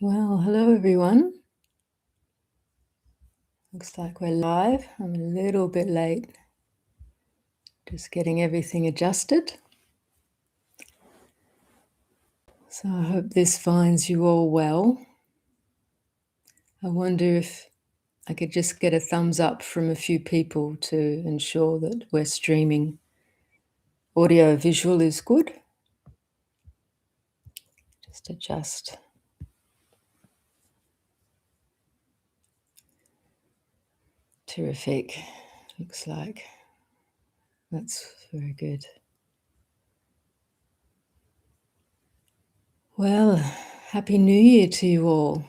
Well, hello everyone. Looks like we're live. I'm a little bit late. Just getting everything adjusted. So I hope this finds you all well. I wonder if I could just get a thumbs up from a few people to ensure that we're streaming. Audio visual is good. Just adjust. Terrific. Looks like that's very good. Well, Happy New Year to you all.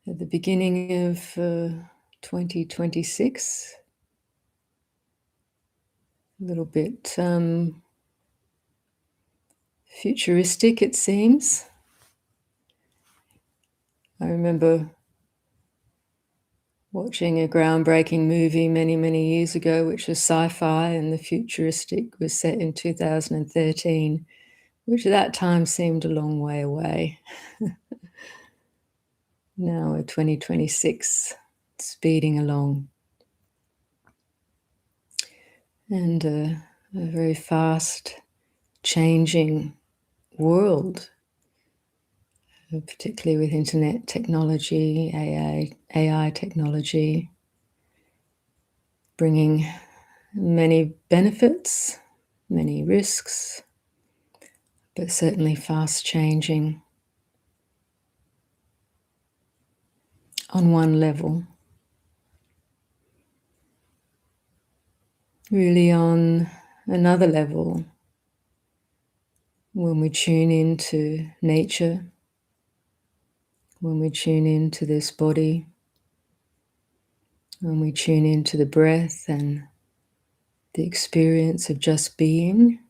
At the beginning of 2026, a little bit futuristic, it seems. I remember watching a groundbreaking movie many years ago, which was sci-fi, and the futuristic was set in 2013, which at that time seemed a long way away. Now we're 2026, speeding along. And a very fast changing world, particularly with internet technology, AI technology, bringing many benefits, many risks, but certainly fast changing on one level. Really on another level, when we tune into nature, when we tune into this body, when we tune into the breath and the experience of just being,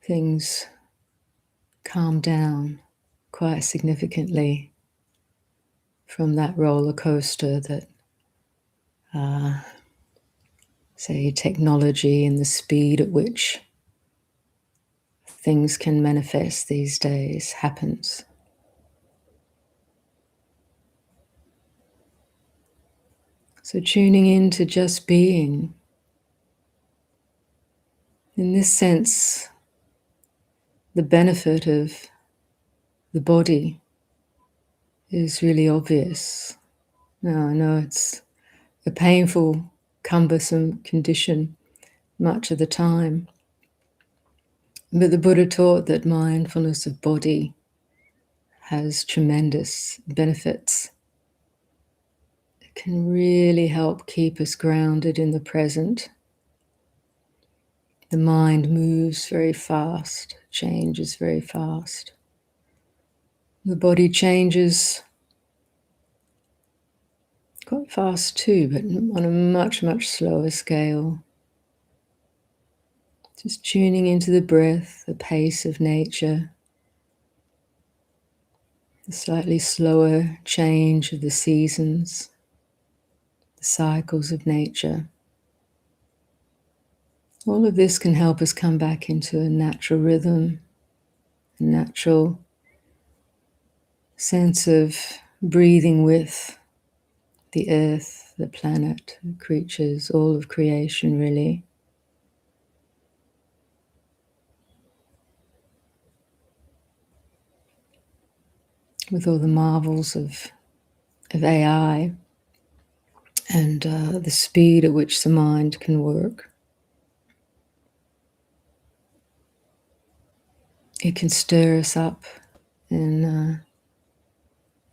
things calm down quite significantly from that roller coaster that, say, technology and the speed at which things can manifest these days happens. So tuning in to just being, in this sense, the benefit of the body is really obvious. Now, I know it's a painful, cumbersome condition much of the time, but the Buddha taught that mindfulness of body has tremendous benefits. It can really help keep us grounded in the present. The mind moves very fast, changes very fast. The body changes quite fast too, but on a much slower scale. Just tuning into the breath, the pace of nature, the slightly slower change of the seasons, the cycles of nature. All of this can help us come back into a natural rhythm, a natural sense of breathing with the earth, the planet, the creatures, all of creation really. With all the marvels of AI and the speed at which the mind can work. It can stir us up in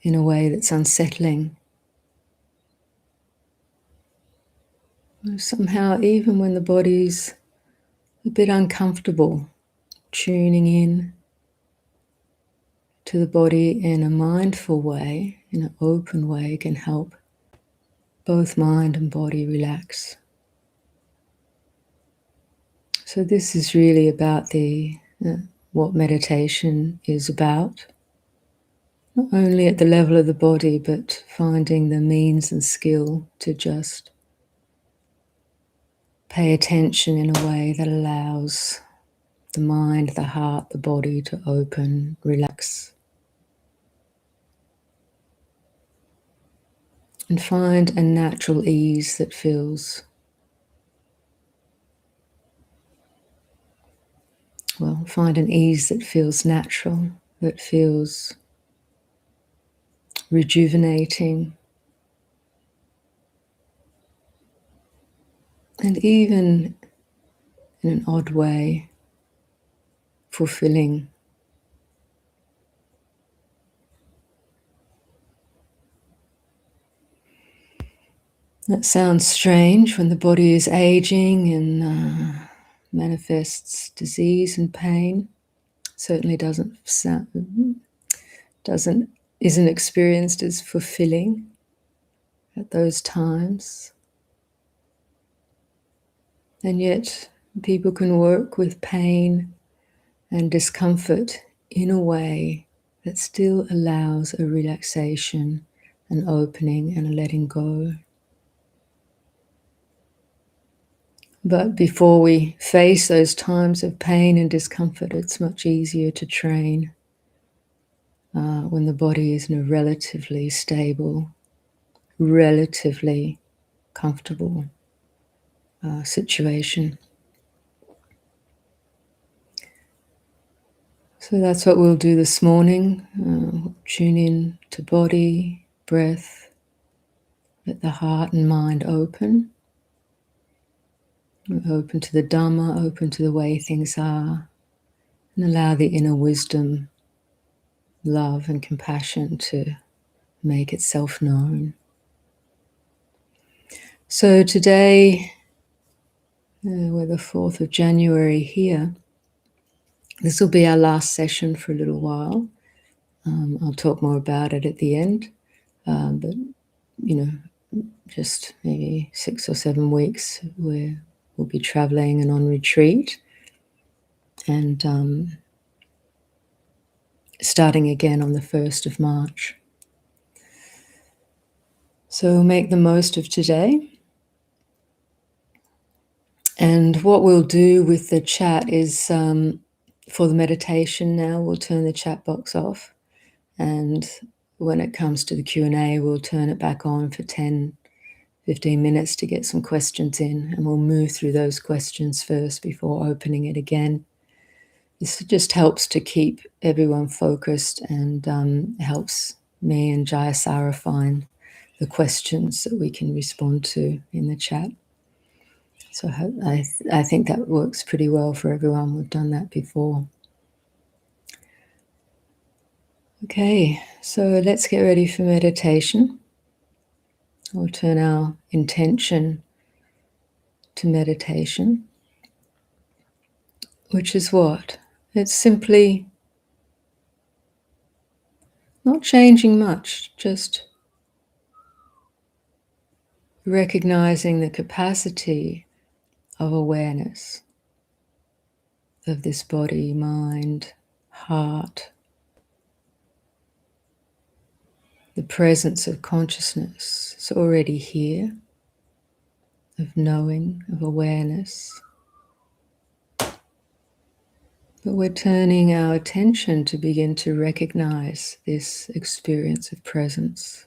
a way that's unsettling. Somehow, even when the body's a bit uncomfortable, tuning in to the body in a mindful way, in an open way, can help both mind and body relax. So this is really about what meditation is about. Not only at the level of the body, but finding the means and skill to just pay attention in a way that allows the mind, the heart, the body to open, relax. And find a natural ease that feels, find an ease that feels natural, that feels rejuvenating, and even in an odd way, fulfilling. That sounds strange when the body is aging and manifests disease and pain. Certainly isn't experienced as fulfilling at those times. And yet people can work with pain and discomfort in a way that still allows a relaxation, an opening, and a letting go. But before we face those times of pain and discomfort, it's much easier to train when the body is in a relatively stable, relatively comfortable situation. So that's what we'll do this morning. Tune in to body, breath, let the heart and mind open. Open to the Dhamma, open to the way things are, and allow the inner wisdom, love and compassion to make itself known. So today, we're the 4th of January here. This will be our last session for a little while. I'll talk more about it at the end, but just maybe 6 or 7 weeks where we'll be traveling and on retreat, and starting again on the 1st of March. So make the most of today. And what we'll do with the chat is, for the meditation now, we'll turn the chat box off. And when it comes to the Q&A, we'll turn it back on for 10, 15 minutes to get some questions in. And we'll move through those questions first before opening it again. This just helps to keep everyone focused and helps me and Jayasara find the questions that we can respond to in the chat. So I think that works pretty well for everyone. We've done that before. Okay, so let's get ready for meditation. We'll turn our intention to meditation, which is what? It's simply not changing much, just recognizing the capacity of awareness of this body, mind, heart, the presence of consciousness is already here, of knowing, of awareness. But we're turning our attention to begin to recognize this experience of presence,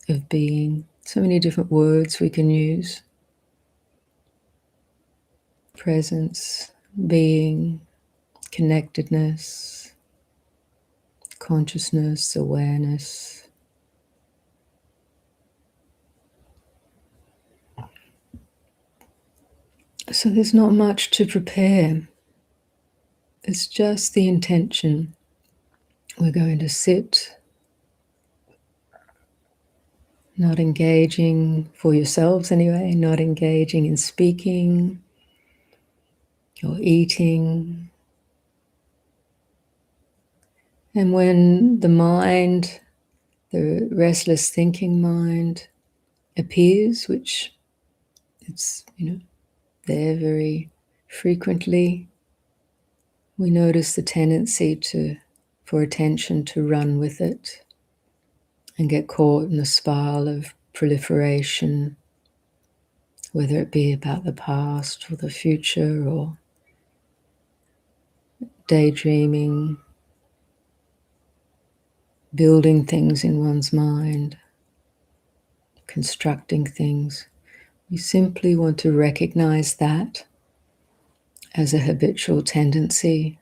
of being. So many different words we can use. Presence, being, connectedness, consciousness, awareness. So there's not much to prepare. It's just the intention. We're going to sit, not engaging for yourselves anyway, not engaging in speaking or eating. And when the mind, the restless thinking mind appears, which it's, there very frequently, we notice the tendency for attention to run with it and get caught in the spiral of proliferation, whether it be about the past or the future or daydreaming, building things in one's mind, constructing things. We simply want to recognize that as a habitual tendency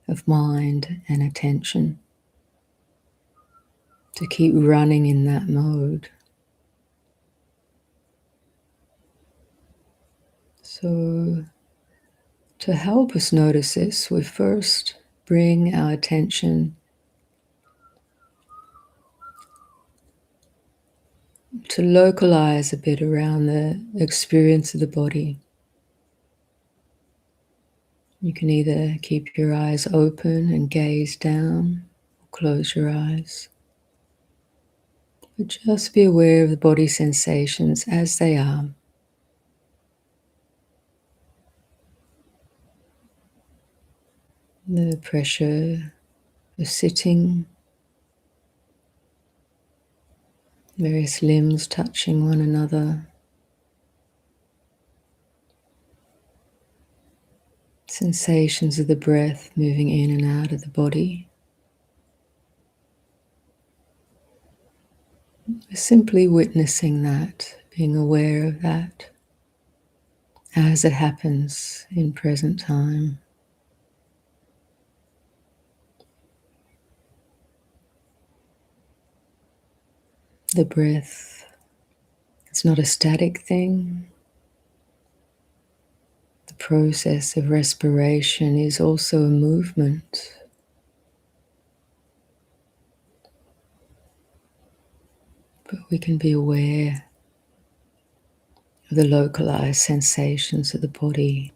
of mind and attention, to keep running in that mode. So, to help us notice this, we first bring our attention to localize a bit around the experience of the body. You can either keep your eyes open and gaze down, or close your eyes. But just be aware of the body sensations as they are. The pressure of sitting, various limbs touching one another, sensations of the breath moving in and out of the body. Simply witnessing that, being aware of that as it happens in present time. The breath, it's not a static thing. The process of respiration is also a movement. But we can be aware of the localized sensations of the body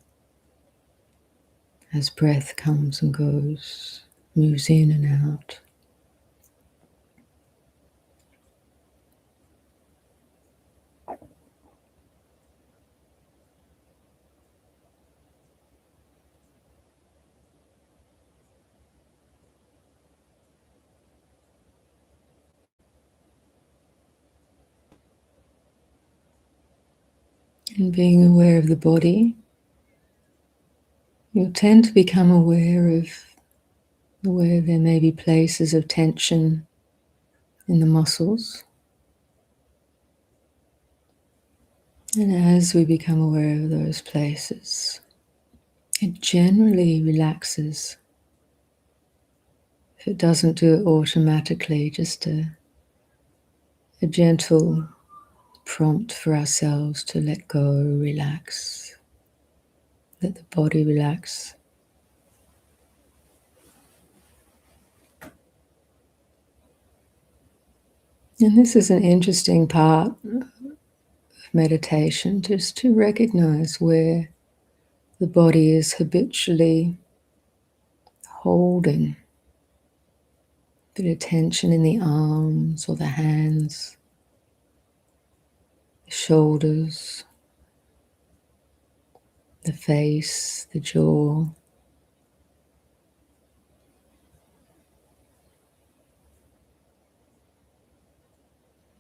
as breath comes and goes, moves in and out. And being aware of the body, you'll tend to become aware of where there may be places of tension in the muscles. And as we become aware of those places, it generally relaxes. If it doesn't do it automatically, just a gentle prompt for ourselves to let go, relax, let the body relax. And this is an interesting part of meditation, just to recognize where the body is habitually holding a bit of tension in the arms or the hands, the shoulders, the face, the jaw.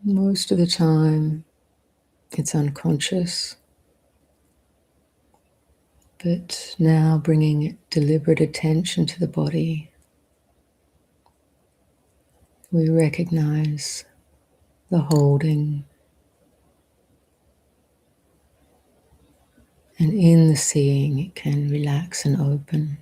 Most of the time, it's unconscious, but now bringing deliberate attention to the body, we recognize the holding, and in the seeing, it can relax and open.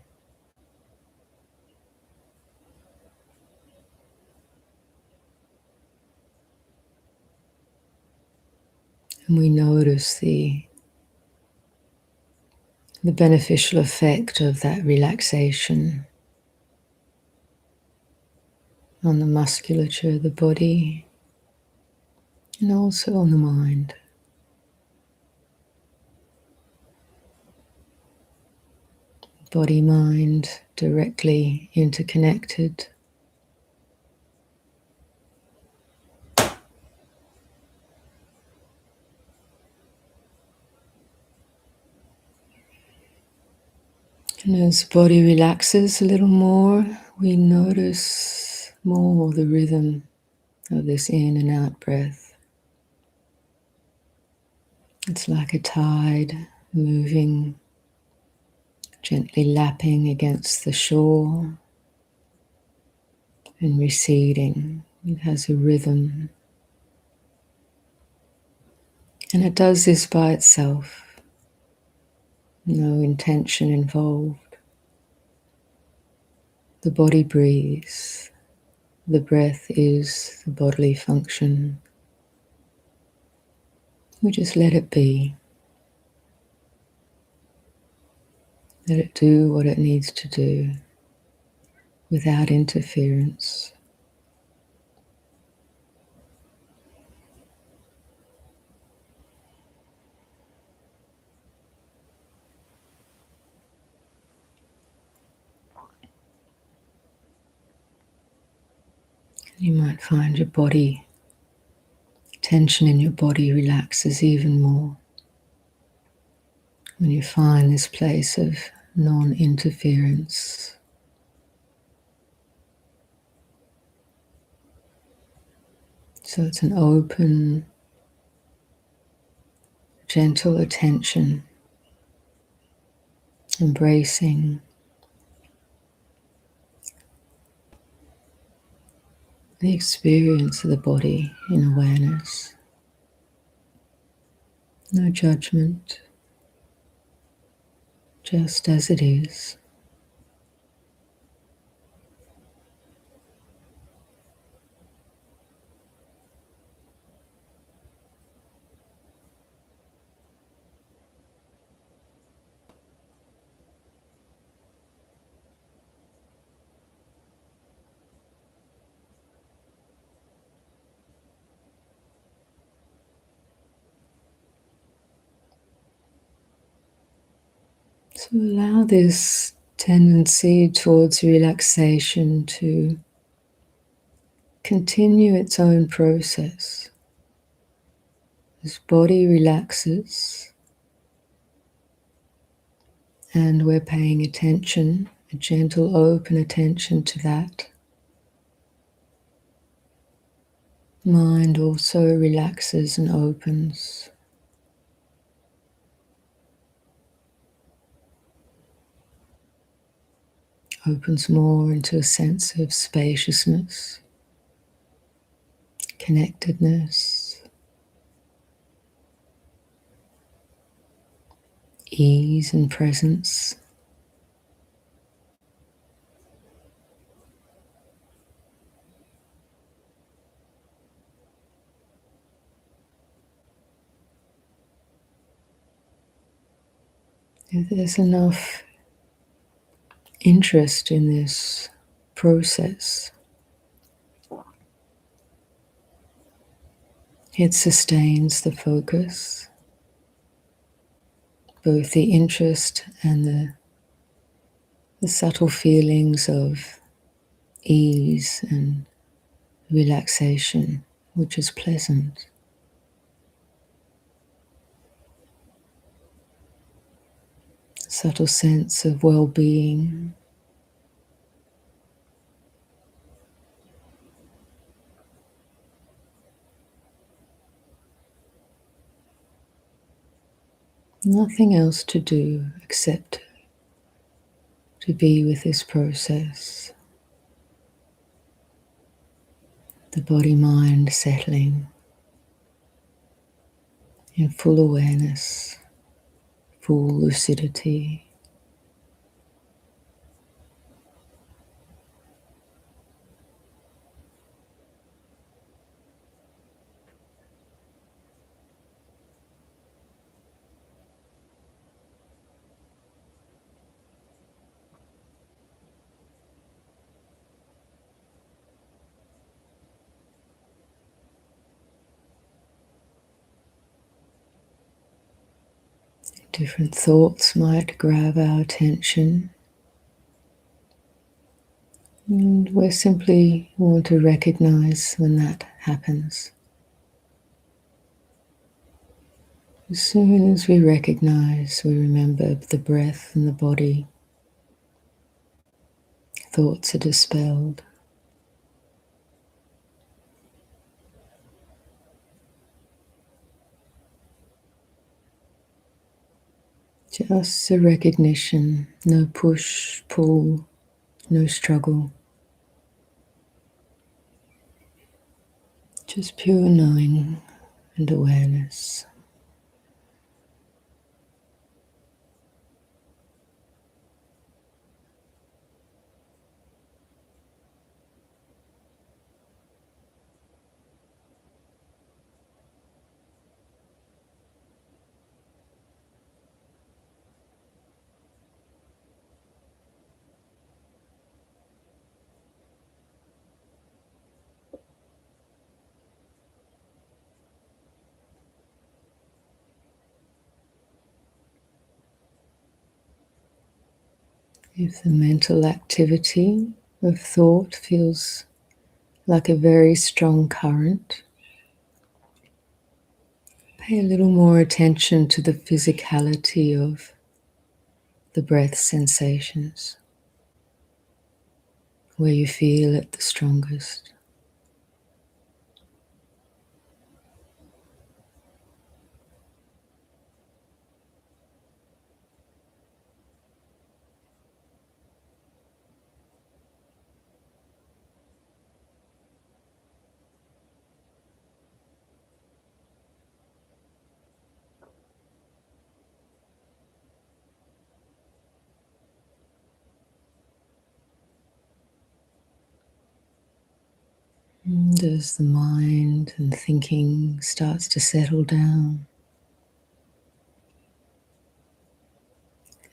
And we notice the beneficial effect of that relaxation on the musculature of the body and also on the mind. Body-mind directly interconnected. And as the body relaxes a little more, we notice more the rhythm of this in and out breath. It's like a tide moving, gently lapping against the shore and receding. It has a rhythm. And it does this by itself. No intention involved. The body breathes. The breath is the bodily function. We just let it be. Let it do what it needs to do without interference. You might find your body, tension in your body relaxes even more when you find this place of non-interference. So it's an open, gentle attention, embracing the experience of the body in awareness. No judgment, just as it is. So allow this tendency towards relaxation to continue its own process. This body relaxes, and we're paying attention, a gentle, open attention to that. Mind also relaxes and opens. Opens more into a sense of spaciousness, connectedness, ease and presence. If there's enough interest in this process, it sustains the focus, both the interest and the subtle feelings of ease and relaxation, which is pleasant. Subtle sense of well-being. Nothing else to do except to be with this process. The body-mind settling in full awareness, full lucidity. Different thoughts might grab our attention, and we simply want to recognize when that happens. As soon as we recognize, we remember the breath and the body, thoughts are dispelled. Just a recognition, no push, pull, no struggle. Just pure knowing and awareness. If the mental activity of thought feels like a very strong current, pay a little more attention to the physicality of the breath sensations, where you feel it the strongest. And as the mind and thinking starts to settle down,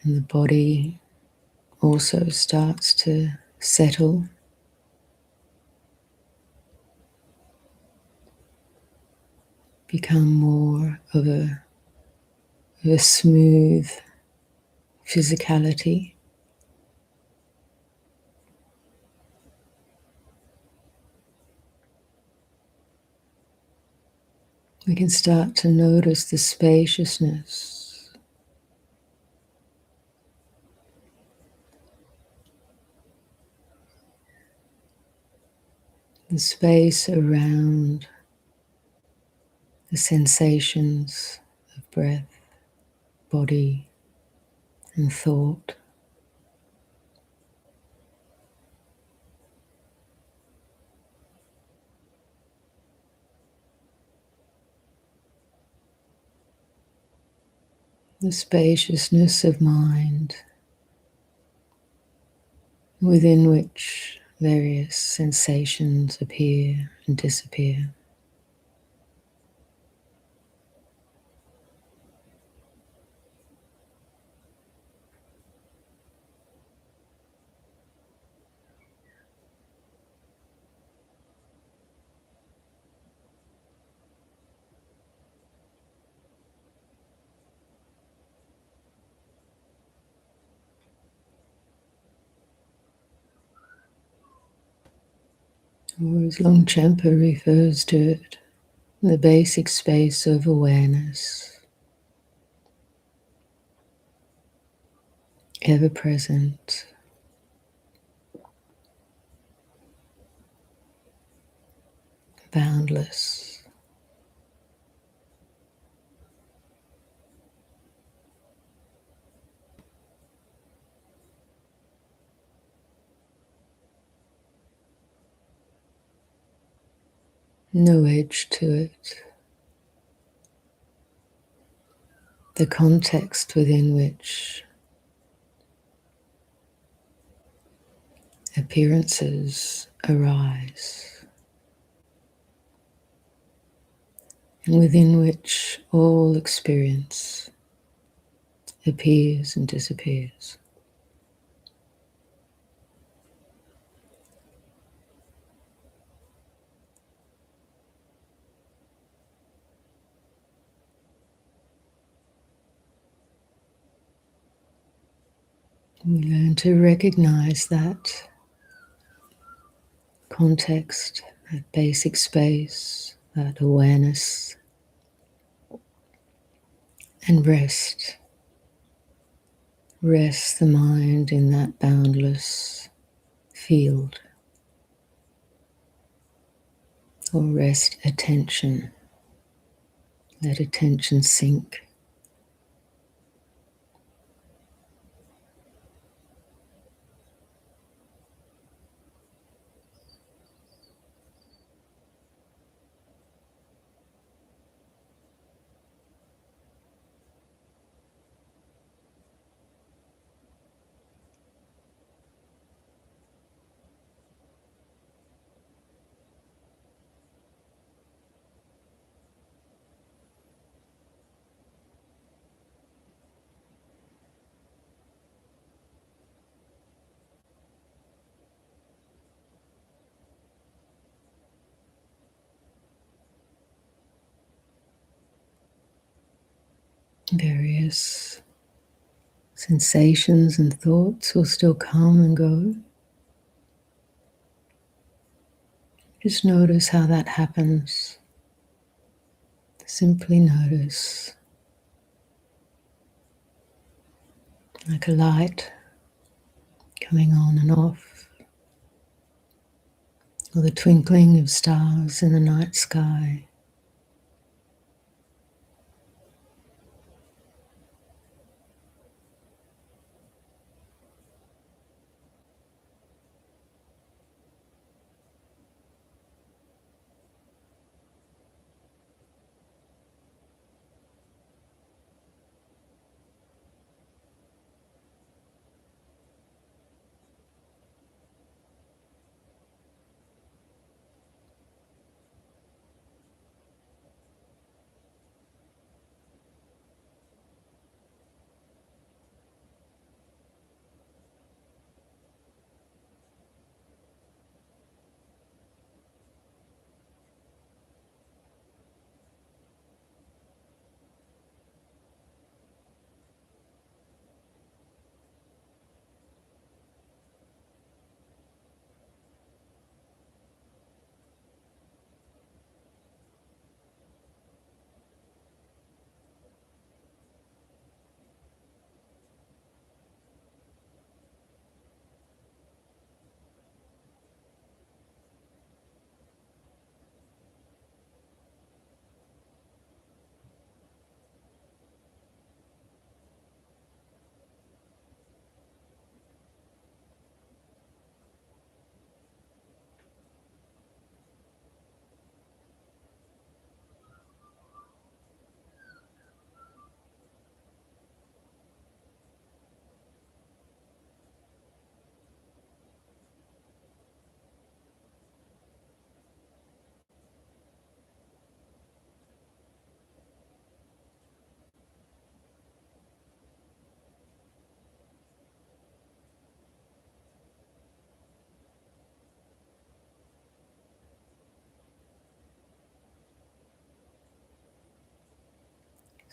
and the body also starts to settle, become more of a smooth physicality, we can start to notice the spaciousness, the space around the sensations of breath, body, and thought. The spaciousness of mind within which various sensations appear and disappear. Or as Longchenpa refers to it, the basic space of awareness, ever present, boundless. No edge to it. The context within which appearances arise, and within which all experience appears and disappears. We learn to recognize that context, that basic space, that awareness, and rest. Rest the mind in that boundless field, or rest attention. Let attention sink. Various sensations and thoughts will still come and go. Just notice how that happens. Simply notice, like a light coming on and off, or the twinkling of stars in the night sky.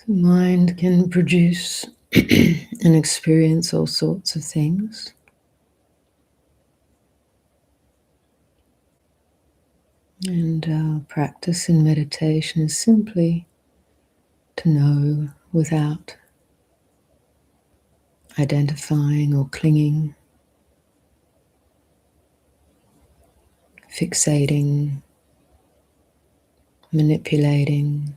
The mind can produce and experience all sorts of things. And our practice in meditation is simply to know without identifying or clinging, fixating, manipulating,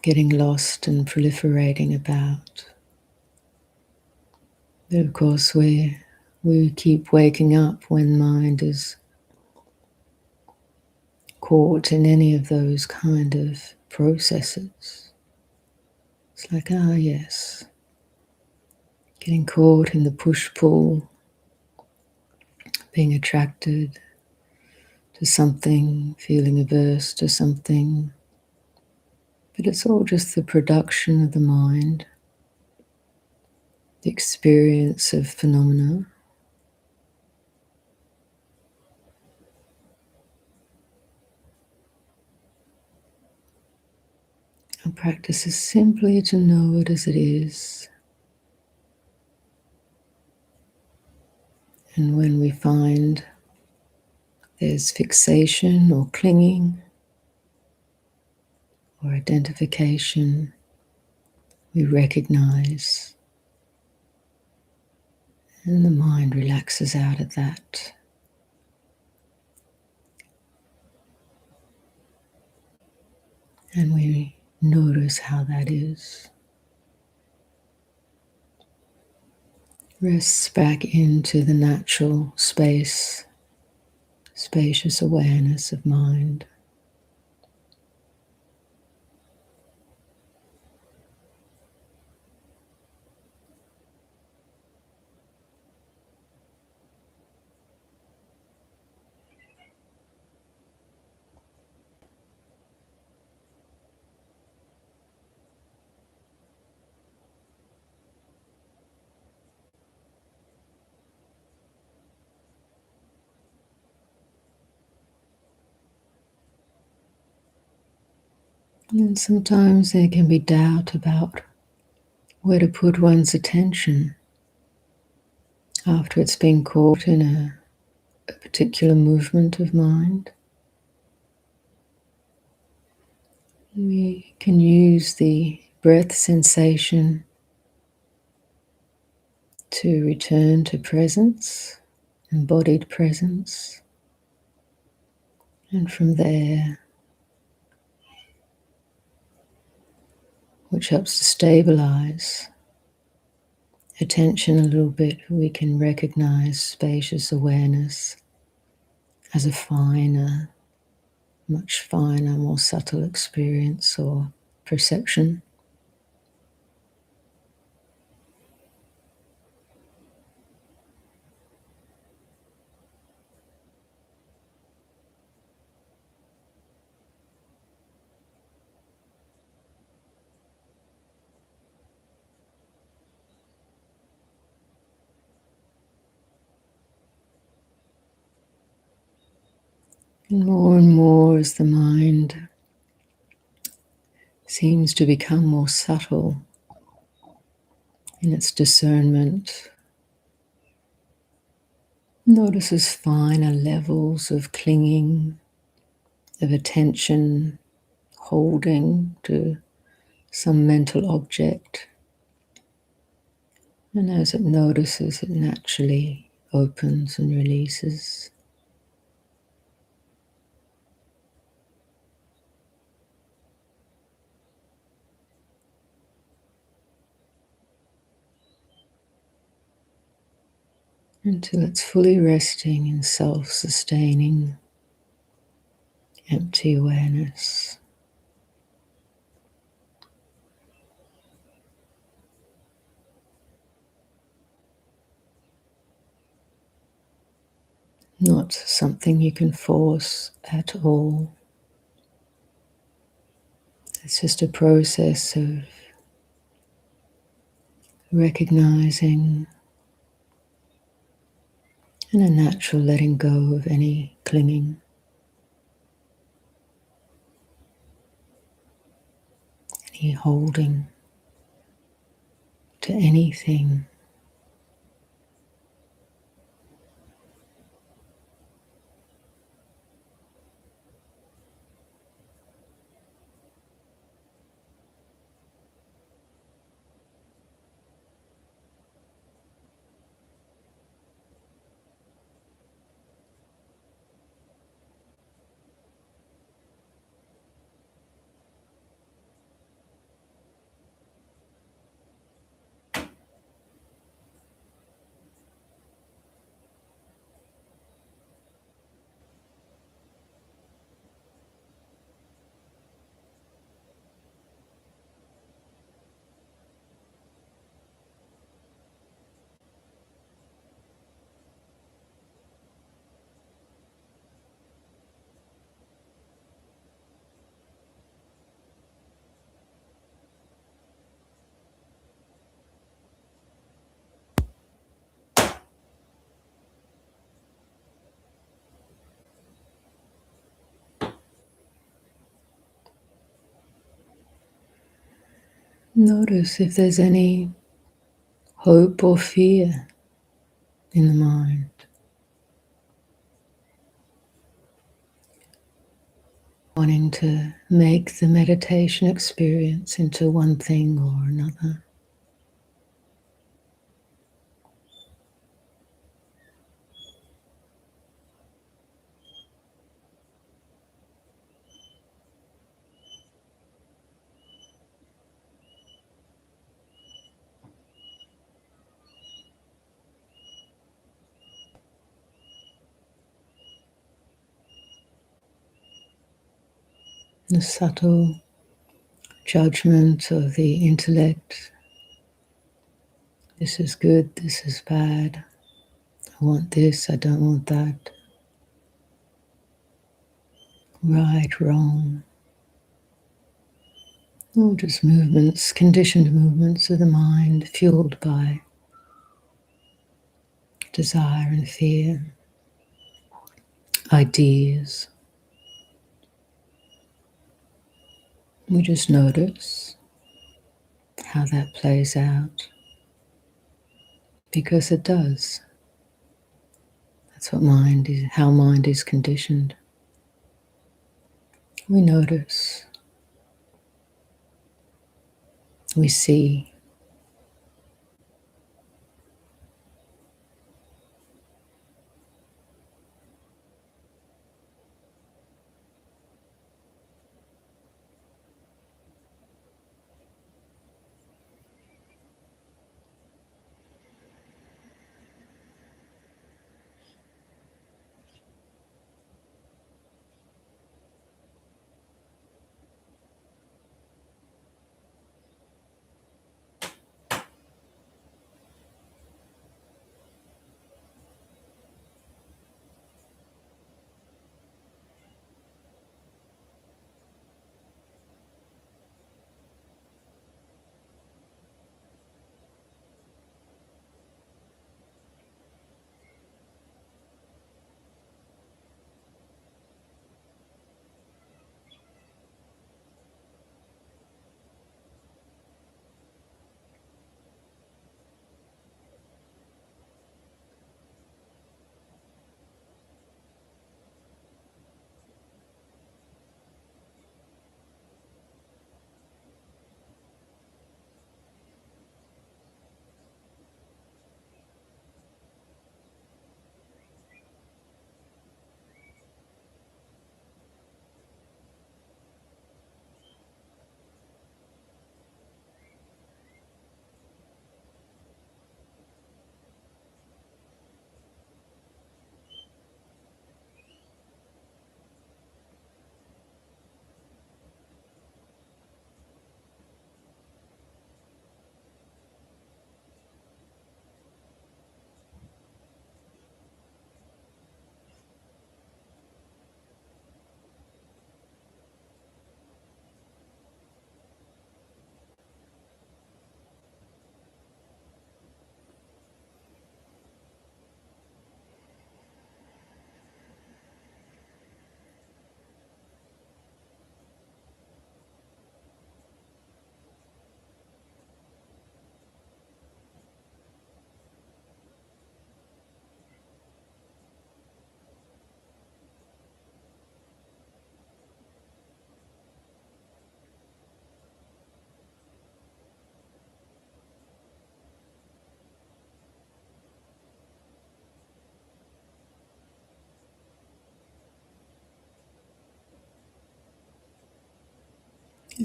getting lost and proliferating about. But of course, we keep waking up when mind is caught in any of those kind of processes. It's like, yes, getting caught in the push-pull, being attracted to something, feeling averse to something. But it's all just the production of the mind, the experience of phenomena. Our practice is simply to know it as it is. And when we find there's fixation or clinging or identification, we recognize, and the mind relaxes out of that. And we notice how that is. Rests back into the natural space, spacious awareness of mind. And sometimes there can be doubt about where to put one's attention after it's been caught in a particular movement of mind. We can use the breath sensation to return to presence, embodied presence, and from there, which helps to stabilize attention a little bit, we can recognize spacious awareness as a finer, much finer, more subtle experience or perception. And more as the mind seems to become more subtle in its discernment, notices finer levels of clinging, of attention, holding to some mental object. And as it notices, it naturally opens and releases. Until it's fully resting in self-sustaining, empty awareness. Not something you can force at all. It's just a process of recognizing and a natural letting go of any clinging, any holding to anything. Notice if there's any hope or fear in the mind, wanting to make the meditation experience into one thing or another. The subtle judgment of the intellect. This is good, this is bad. I want this, I don't want that. Right, wrong. All just movements, conditioned movements of the mind, fueled by desire and fear, ideas. We just notice how that plays out, because it does. That's what mind is, how mind is conditioned. We notice, we see,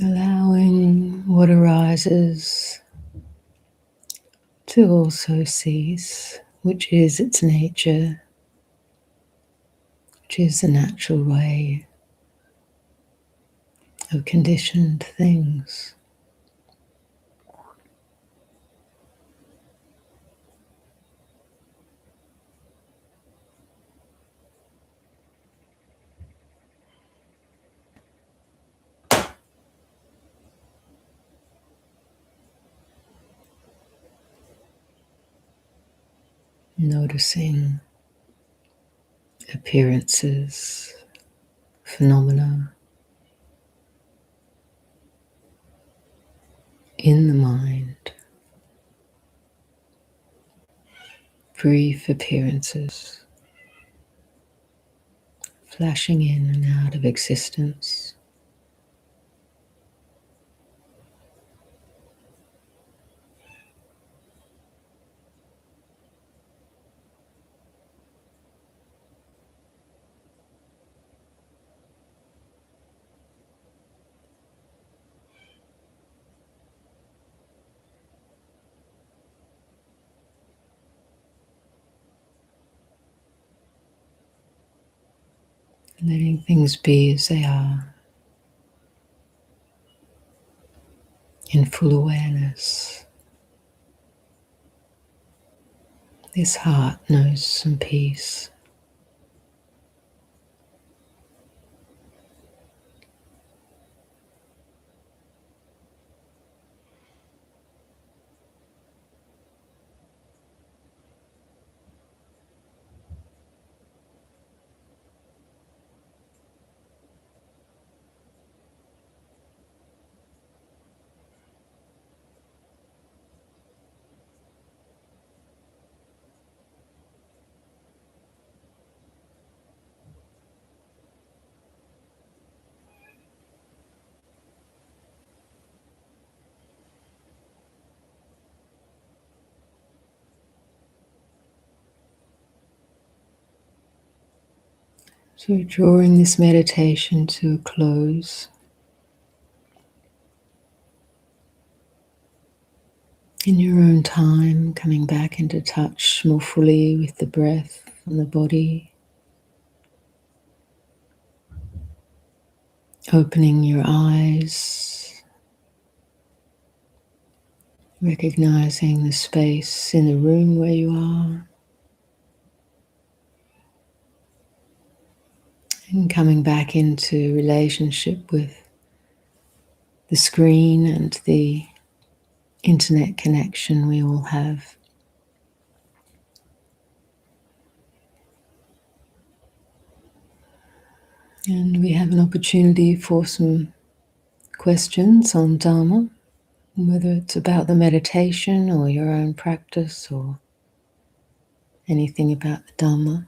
allowing what arises to also cease, which is its nature, which is the natural way of conditioned things. Noticing appearances, phenomena in the mind, brief appearances flashing in and out of existence. Letting things be as they are, in full awareness. This heart knows some peace. So drawing this meditation to a close, in your own time, coming back into touch more fully with the breath and the body, opening your eyes, recognizing the space in the room where you are, and coming back into relationship with the screen and the internet connection we all have. And we have an opportunity for some questions on Dharma, whether it's about the meditation or your own practice or anything about the Dharma.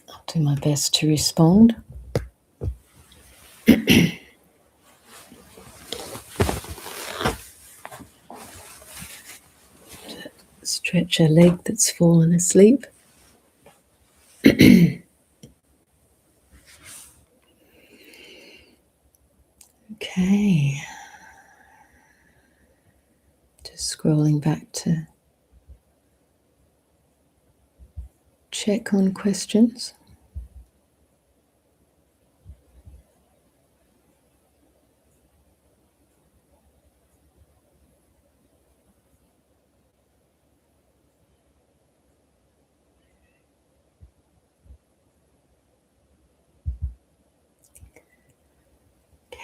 I'll do my best to respond. Stretch a leg that's fallen asleep. Okay. Just scrolling back to check on questions.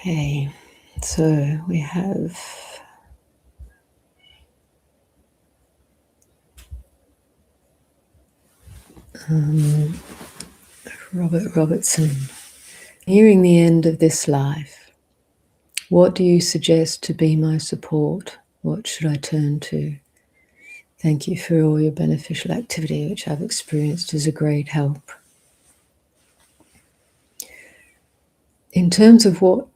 Okay, so we have Robert Robertson. Nearing the end of this life, what do you suggest to be my support? What should I turn to? Thank you for all your beneficial activity, which I've experienced as a great help. In terms of what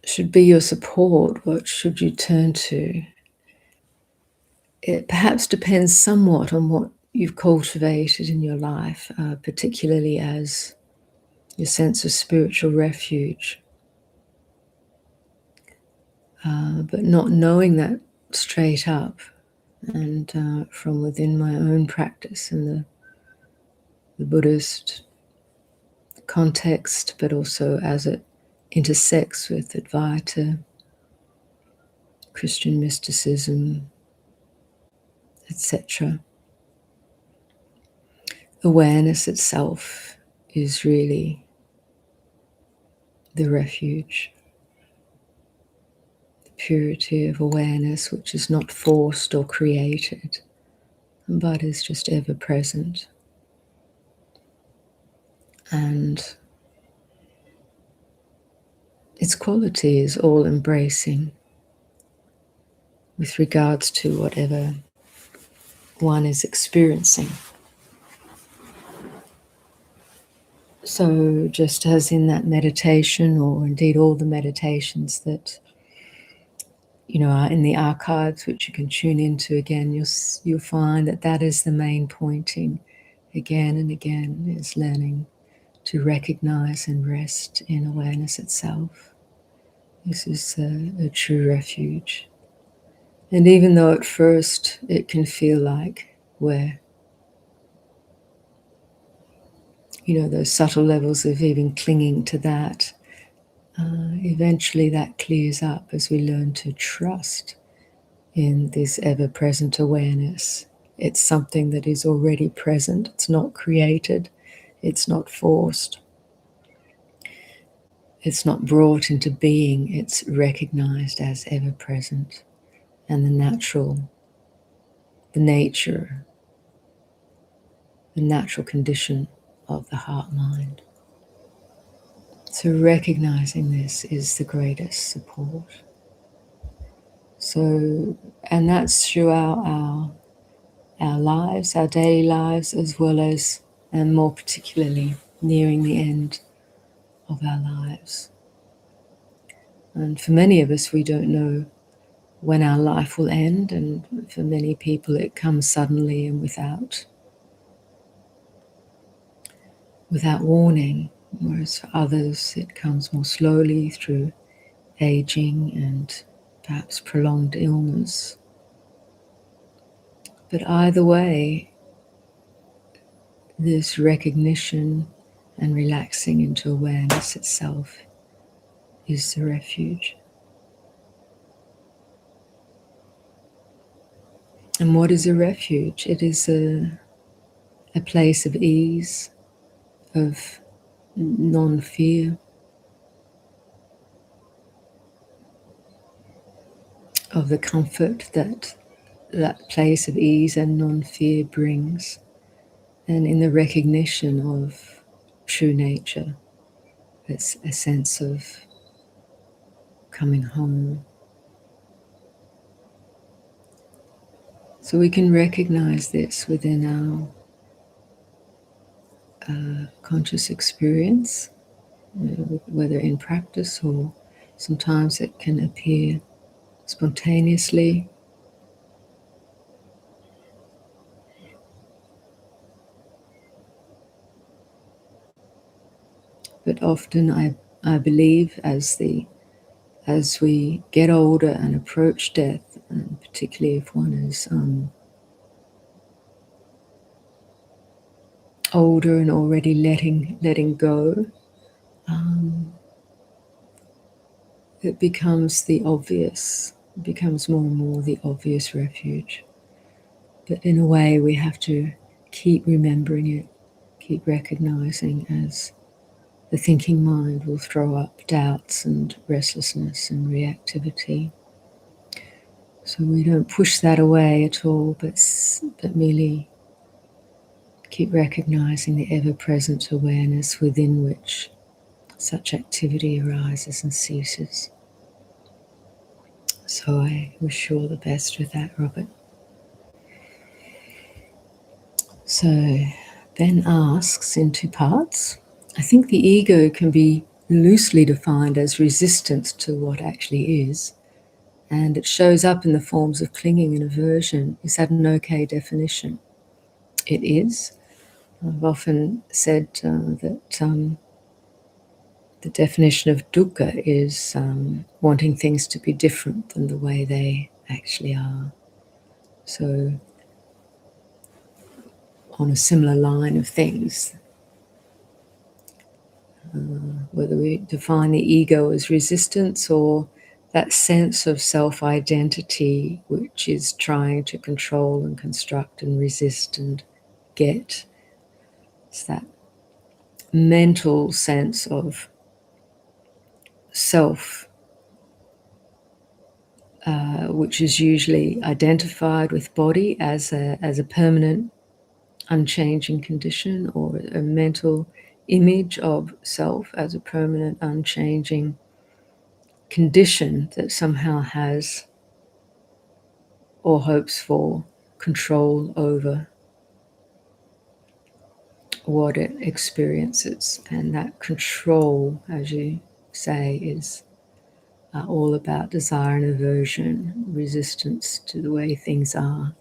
should be your support, what should you turn to? It perhaps depends somewhat on what you've cultivated in your life, particularly as your sense of spiritual refuge. But not knowing that straight up, and from within my own practice and the Buddhist context, but also as it intersects with Advaita, Christian mysticism, etc. Awareness itself is really the refuge. The purity of awareness, which is not forced or created, but is just ever present. And its quality is all embracing with regards to whatever one is experiencing. So just as in that meditation, or indeed all the meditations that are in the archives, which you can tune into again, you'll find that is the main pointing again and again, is learning to recognize and rest in awareness itself. This is a true refuge. And even though at first it can feel like we're those subtle levels of even clinging to that, eventually that clears up as we learn to trust in this ever-present awareness. It's something that is already present. It's not created. It's not forced. It's not brought into being. It's recognized as ever-present and the nature, the natural condition of the heart-mind. So recognizing this is the greatest support. So, and that's throughout our lives, our daily lives, as well as, and more particularly, nearing the end of our lives. And for many of us, we don't know when our life will end, and for many people it comes suddenly and without without warning, whereas for others it comes more slowly through aging and perhaps prolonged illness. But either way, this recognition and relaxing into awareness itself is the refuge. And what is a refuge? It is a place of ease, of non-fear, of the comfort that that place of ease and non-fear brings, and in the recognition of true nature. It's a sense of coming home. So we can recognize this within our conscious experience, whether in practice or sometimes it can appear spontaneously. But often I believe as we get older and approach death, and particularly if one is older and already letting go, it becomes the obvious, it becomes more and more the obvious refuge. But in a way, we have to keep remembering it, keep recognizing, as the thinking mind will throw up doubts and restlessness and reactivity. So we don't push that away at all, but merely keep recognizing the ever-present awareness within which such activity arises and ceases. So I wish you all the best with that, Robert. So Ben asks in two parts. I think the ego can be loosely defined as resistance to what actually is, and it shows up in the forms of clinging and aversion. Is that an okay definition? It is. I've often said that the definition of dukkha is wanting things to be different than the way they actually are. So on a similar line of things, whether we define the ego as resistance or that sense of self-identity which is trying to control and construct and resist and get, it's that mental sense of self, which is usually identified with body as a permanent, unchanging condition, or a mental image of self as a permanent, unchanging condition that somehow has or hopes for control over what it experiences. And that control, as you say, is all about desire and aversion, resistance to the way things are.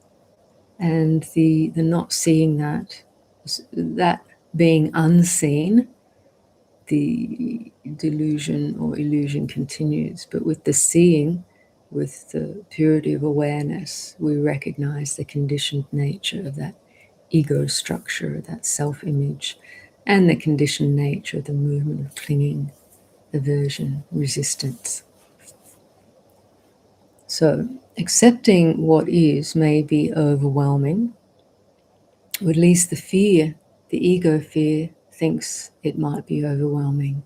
And the not seeing that being unseen, the delusion or illusion continues. But with the seeing, with the purity of awareness, we recognize the conditioned nature of that ego structure, that self-image, and the conditioned nature of the movement of clinging, aversion, resistance. So accepting what is may be overwhelming, or at least the fear, the ego fear, thinks it might be overwhelming.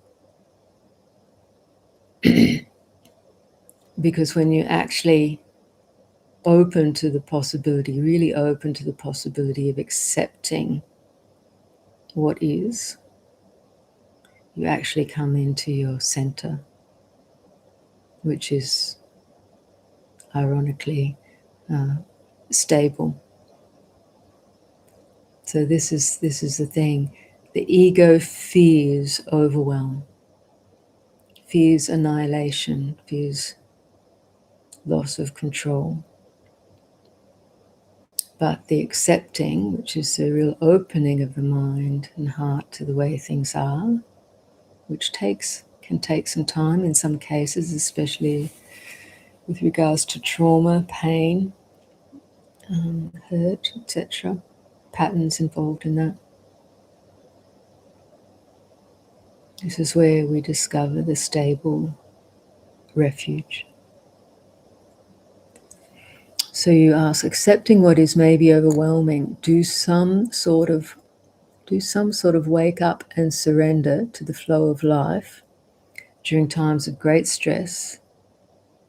Because when you're actually open to the possibility, really open to the possibility of accepting what is, you actually come into your center, which is ironically stable. So this is the thing. The ego fears overwhelm, fears annihilation, fears loss of control. But the accepting, which is the real opening of the mind and heart to the way things are, which can take some time in some cases, especially with regards to trauma, pain, hurt, etc., patterns involved in that. This is where we discover the stable refuge. So you ask, accepting what is maybe overwhelming, do some sort of wake up and surrender to the flow of life during times of great stress,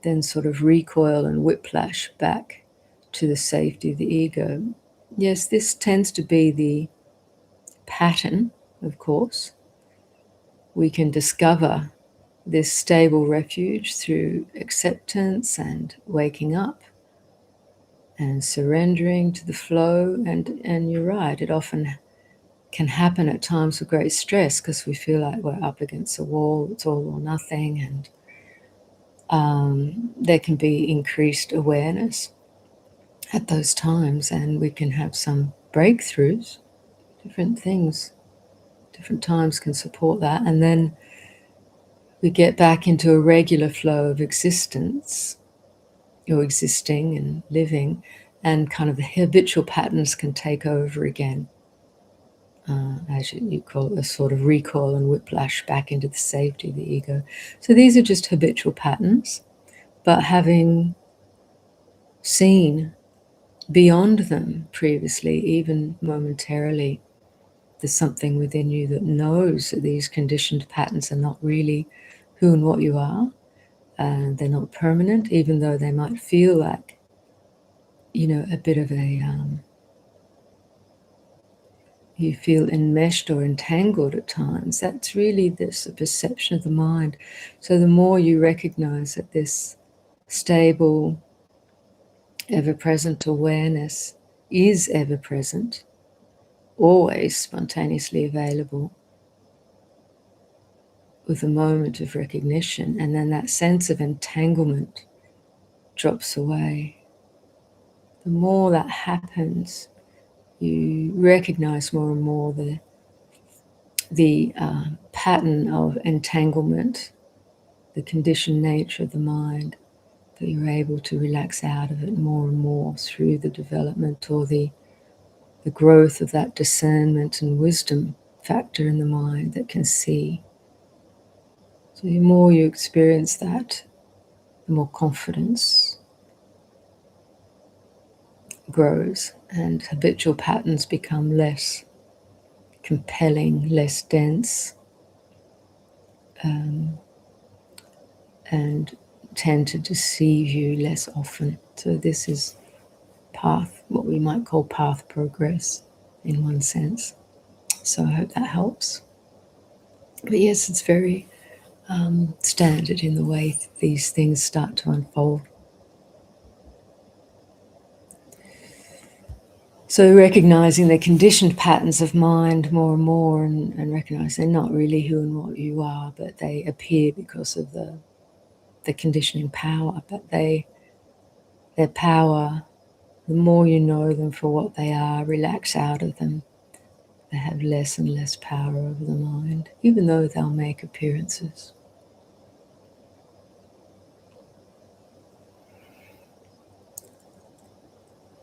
then sort of recoil and whiplash back to the safety of the ego. Yes, this tends to be the pattern, of course. We can discover this stable refuge through acceptance and waking up and surrendering to the flow. And you're right, it often can happen at times of great stress because we feel like we're up against a wall, it's all or nothing, and there can be increased awareness at those times, and we can have some breakthroughs. Different things, different times can support that, and then we get back into a regular flow of existence, or existing and living, and kind of the habitual patterns can take over again. As you call it, a sort of recoil and whiplash back into the safety of the ego. So these are just habitual patterns, but having seen beyond them previously, even momentarily, there's something within you that knows that these conditioned patterns are not really who and what you are, and they're not permanent, even though they might feel like, a bit of a you feel enmeshed or entangled at times. That's really a perception of the mind. So the more you recognize that this stable, ever-present awareness is ever-present, always spontaneously available, with a moment of recognition, and then that sense of entanglement drops away. The more that happens, you recognize more and more the pattern of entanglement, the conditioned nature of the mind, that you're able to relax out of it more and more through the development or the growth of that discernment and wisdom factor in the mind that can see. So the more you experience that, the more confidence grows, and habitual patterns become less compelling, less dense, and tend to deceive you less often. So this is what we might call path progress in one sense. So I hope that helps. But yes, it's very standard in the way these things start to unfold. So recognizing the conditioned patterns of mind more and more, and recognize they're not really who and what you are, but they appear because of the conditioning power. But their power, the more you know them for what they are, relax out of them, they have less and less power over the mind, even though they'll make appearances.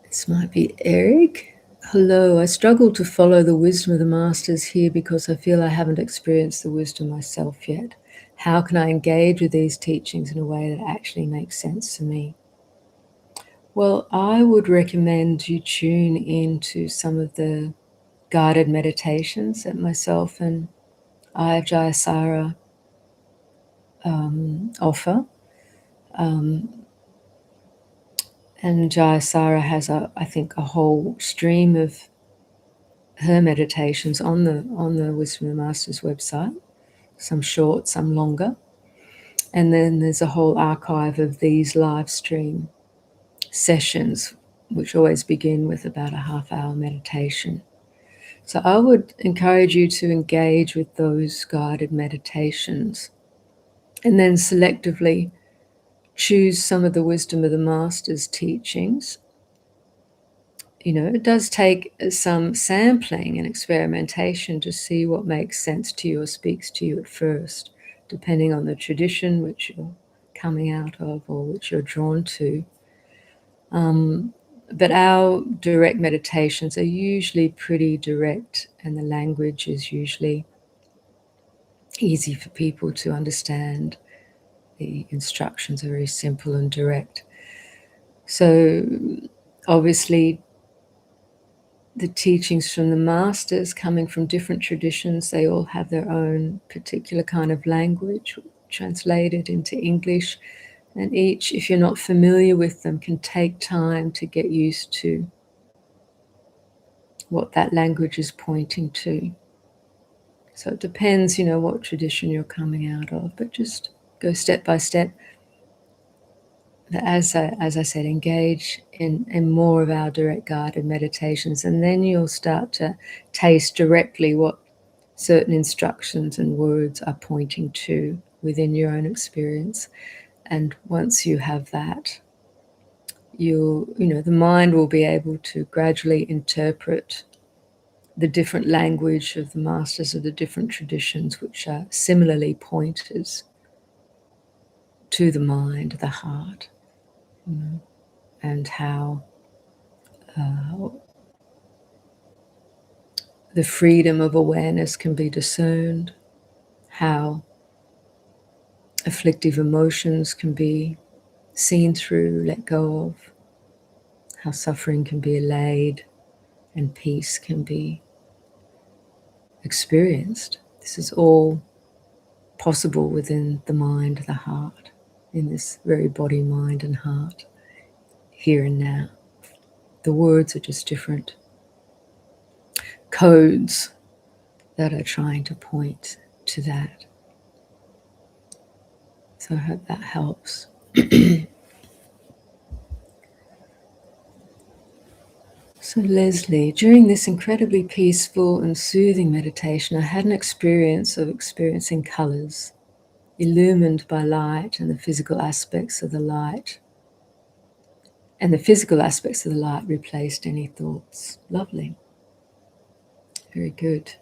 This might be Eric. Hello, I struggle to follow the wisdom of the masters here because I feel I haven't experienced the wisdom myself yet. How can I engage with these teachings in a way that actually makes sense to me? Well, I would recommend you tune into some of the guided meditations that myself and Ayya offer. And Jayasara has, I think, a whole stream of her meditations on the Wisdom of the Masters website, some short, some longer. And then there's a whole archive of these live stream sessions, which always begin with about a half-hour meditation. So I would encourage you to engage with those guided meditations, and then selectively choose some of the Wisdom of the Masters teachings it does take some sampling and experimentation to see what makes sense to you or speaks to you at first, depending on the tradition which you're coming out of or which you're drawn to. But our direct meditations are usually pretty direct, and the language is usually easy for people to understand. The instructions are very simple and direct. So obviously, the teachings from the masters coming from different traditions, they all have their own particular kind of language translated into English. And each, if you're not familiar with them, can take time to get used to what that language is pointing to. So it depends, what tradition you're coming out of, but just go step by step. As I said, engage in more of our direct guided meditations, and then you'll start to taste directly what certain instructions and words are pointing to within your own experience. And once you have that, the mind will be able to gradually interpret the different language of the masters of the different traditions, which are similarly pointers to the mind, the heart, and how the freedom of awareness can be discerned, how afflictive emotions can be seen through, let go of, how suffering can be allayed and peace can be experienced. This is all possible within the mind, the heart, in this very body, mind, and heart, here and now. The words are just different codes that are trying to point to that. So I hope that helps. So Leslie, during this incredibly peaceful and soothing meditation, I had an experience of experiencing colours, illumined by light and the physical aspects of the light. And the physical aspects of the light replaced any thoughts. Lovely. Very good.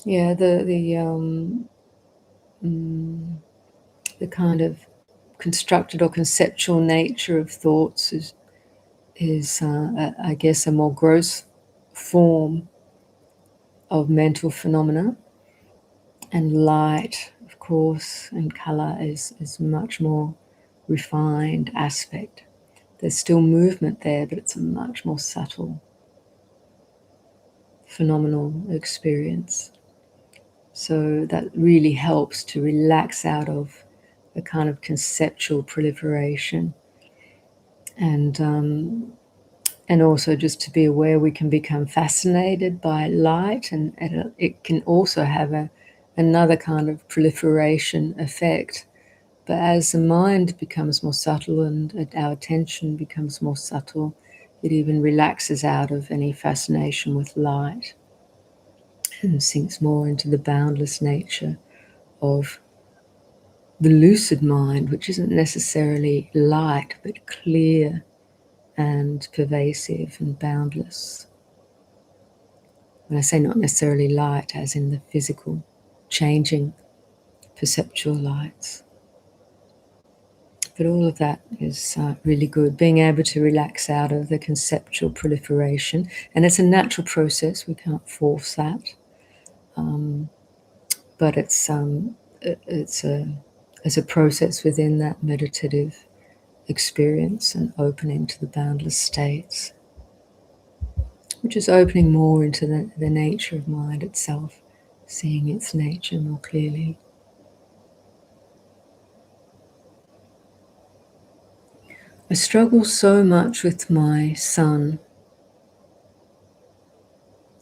Yeah, the kind of constructed or conceptual nature of thoughts is I guess, a more gross form of mental phenomena. And light, of course, and colour is much more refined aspect. There's still movement there, but it's a much more subtle, phenomenal experience. So that really helps to relax out of the kind of conceptual proliferation, and also just to be aware we can become fascinated by light, and it can also have another kind of proliferation effect. But as the mind becomes more subtle and our attention becomes more subtle, it even relaxes out of any fascination with light and sinks more into the boundless nature of the lucid mind, which isn't necessarily light, but clear and pervasive and boundless. When I say not necessarily light, as in the physical, changing perceptual lights. But all of that is really good, being able to relax out of the conceptual proliferation. And it's a natural process, we can't force that. But it's a process within that meditative experience and opening to the boundless states, which is opening more into the nature of mind itself, seeing its nature more clearly. I struggle so much with my son,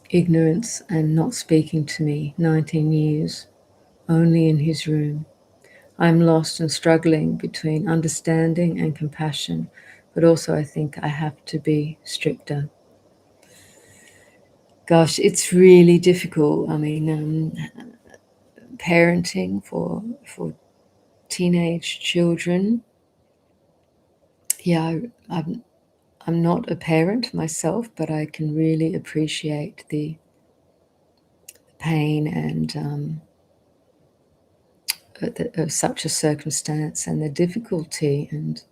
ignorance and not speaking to me, 19 years, only in his room. I'm lost and struggling between understanding and compassion, but also I think I have to be stricter. Gosh, it's really difficult. I mean, parenting for teenage children. Yeah, I'm not a parent myself, but I can really appreciate the pain and of such a circumstance, and the difficulty and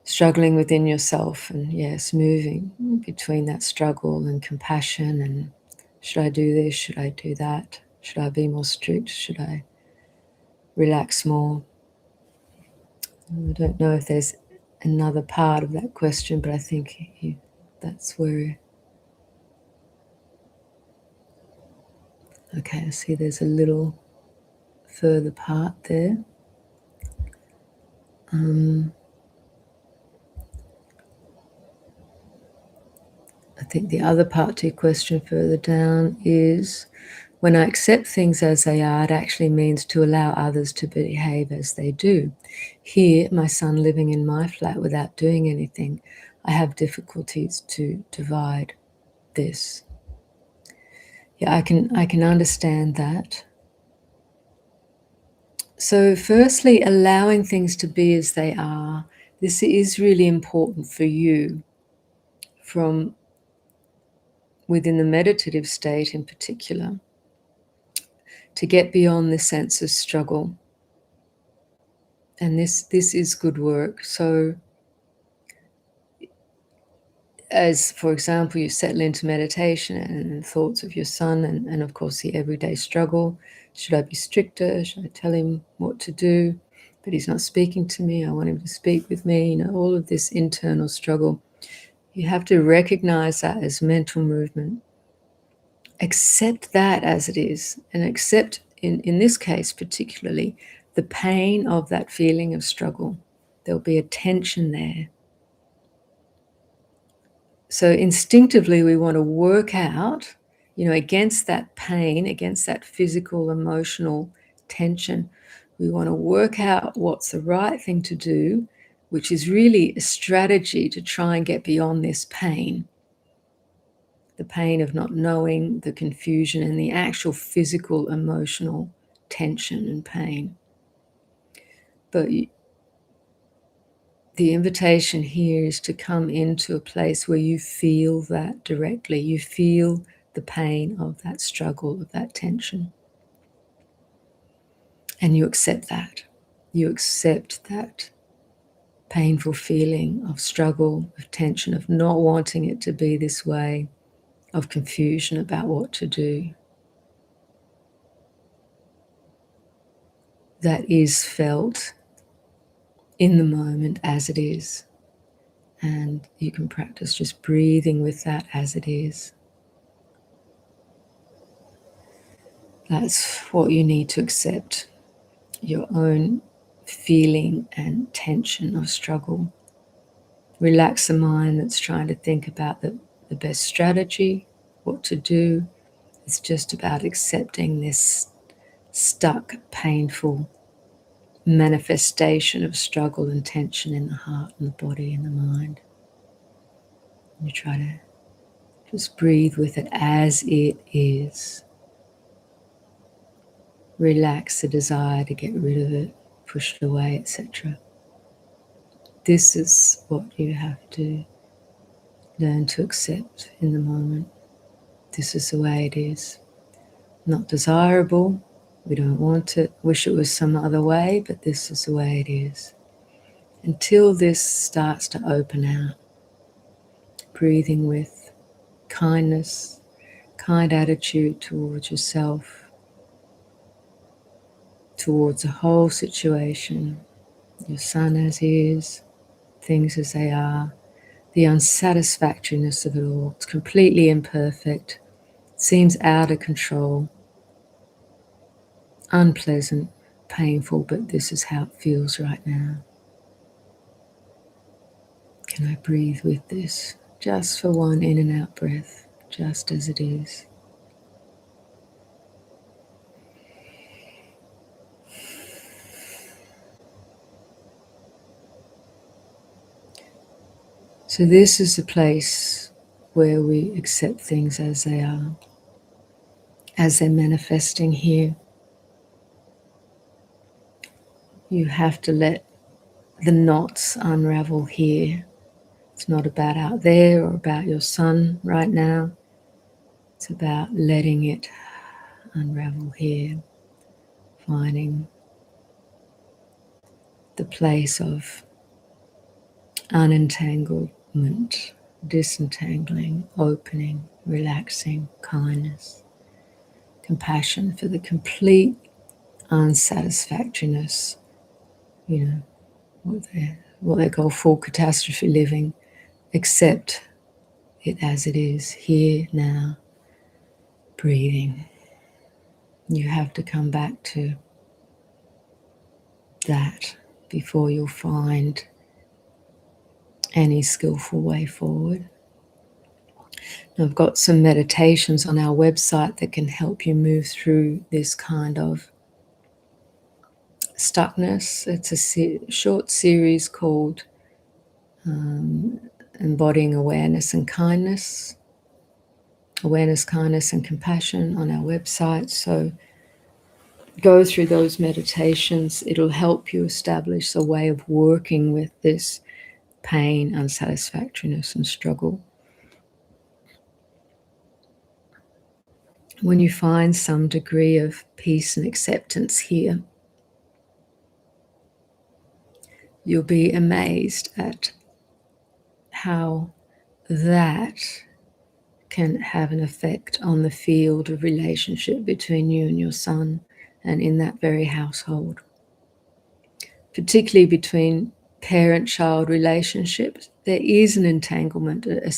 struggling within yourself, and yes, moving between that struggle and compassion and should I do this, should I do that, should I be more strict, should I relax more. I don't know if there's another part of that question, but I think that's where. Okay, I see there's a little further part there. I think the other part to your question further down is, when I accept things as they are, it actually means to allow others to behave as they do. Here, my son living in my flat without doing anything, I have difficulties to divide this. Yeah, I can understand that. So firstly, allowing things to be as they are. This is really important for you from within the meditative state in particular, to get beyond the sense of struggle. And this is good work. So as, for example, you settle into meditation and thoughts of your son and of course the everyday struggle. Should I be stricter? Should I tell him what to do? But he's not speaking to me. I want him to speak with me. You know, all of this internal struggle. You have to recognize that as mental movement. Accept that as it is, and accept, in this case particularly, the pain of that feeling of struggle. There'll be a tension there. So instinctively we want to work out, against that pain, against that physical, emotional tension, we want to work out what's the right thing to do, which is really a strategy to try and get beyond this pain. The pain of not knowing, the confusion, and the actual physical, emotional tension and pain. But the invitation here is to come into a place where you feel that directly. You feel the pain of that struggle, of that tension. And you accept that. You accept that painful feeling of struggle, of tension, of not wanting it to be this way, of confusion about what to do. That is felt in the moment as it is. And you can practice just breathing with that as it is. That's what you need to accept, your own feeling and tension of struggle. Relax the mind that's trying to think about the best strategy, what to do. It's just about accepting this stuck, painful manifestation of struggle and tension in the heart and the body and the mind. You try to just breathe with it as it is. Relax the desire to get rid of it, push it away, etc. This is what you have to learn to accept in the moment. This is the way it is. Not desirable. We don't want it. Wish it was some other way, but this is the way it is. Until this starts to open out, breathing with kindness, kind attitude towards yourself, towards the whole situation, your son as he is, things as they are, the unsatisfactoriness of it all. It's completely imperfect, seems out of control, unpleasant, painful, but this is how it feels right now. Can I breathe with this? Just for one in and out breath, just as it is. So this is the place where we accept things as they are, as they're manifesting here. You have to let the knots unravel here. It's not about out there or about your son right now. It's about letting it unravel here, finding the place of unentanglement, disentangling, opening, relaxing, kindness, compassion for the complete unsatisfactoriness, you know, what they call full catastrophe living. Accept it as it is, here, now, breathing. You have to come back to that before you'll find any skillful way forward. I've got some meditations on our website that can help you move through this kind of stuckness. It's a short series called Embodying Awareness and Kindness. Awareness, kindness, and compassion on our website. So go through those meditations. It'll help you establish a way of working with this pain, unsatisfactoriness, and struggle. When you find some degree of peace and acceptance here, you'll be amazed at how that can have an effect on the field of relationship between you and your son and in that very household. Particularly between parent-child relationships, there is an entanglement, a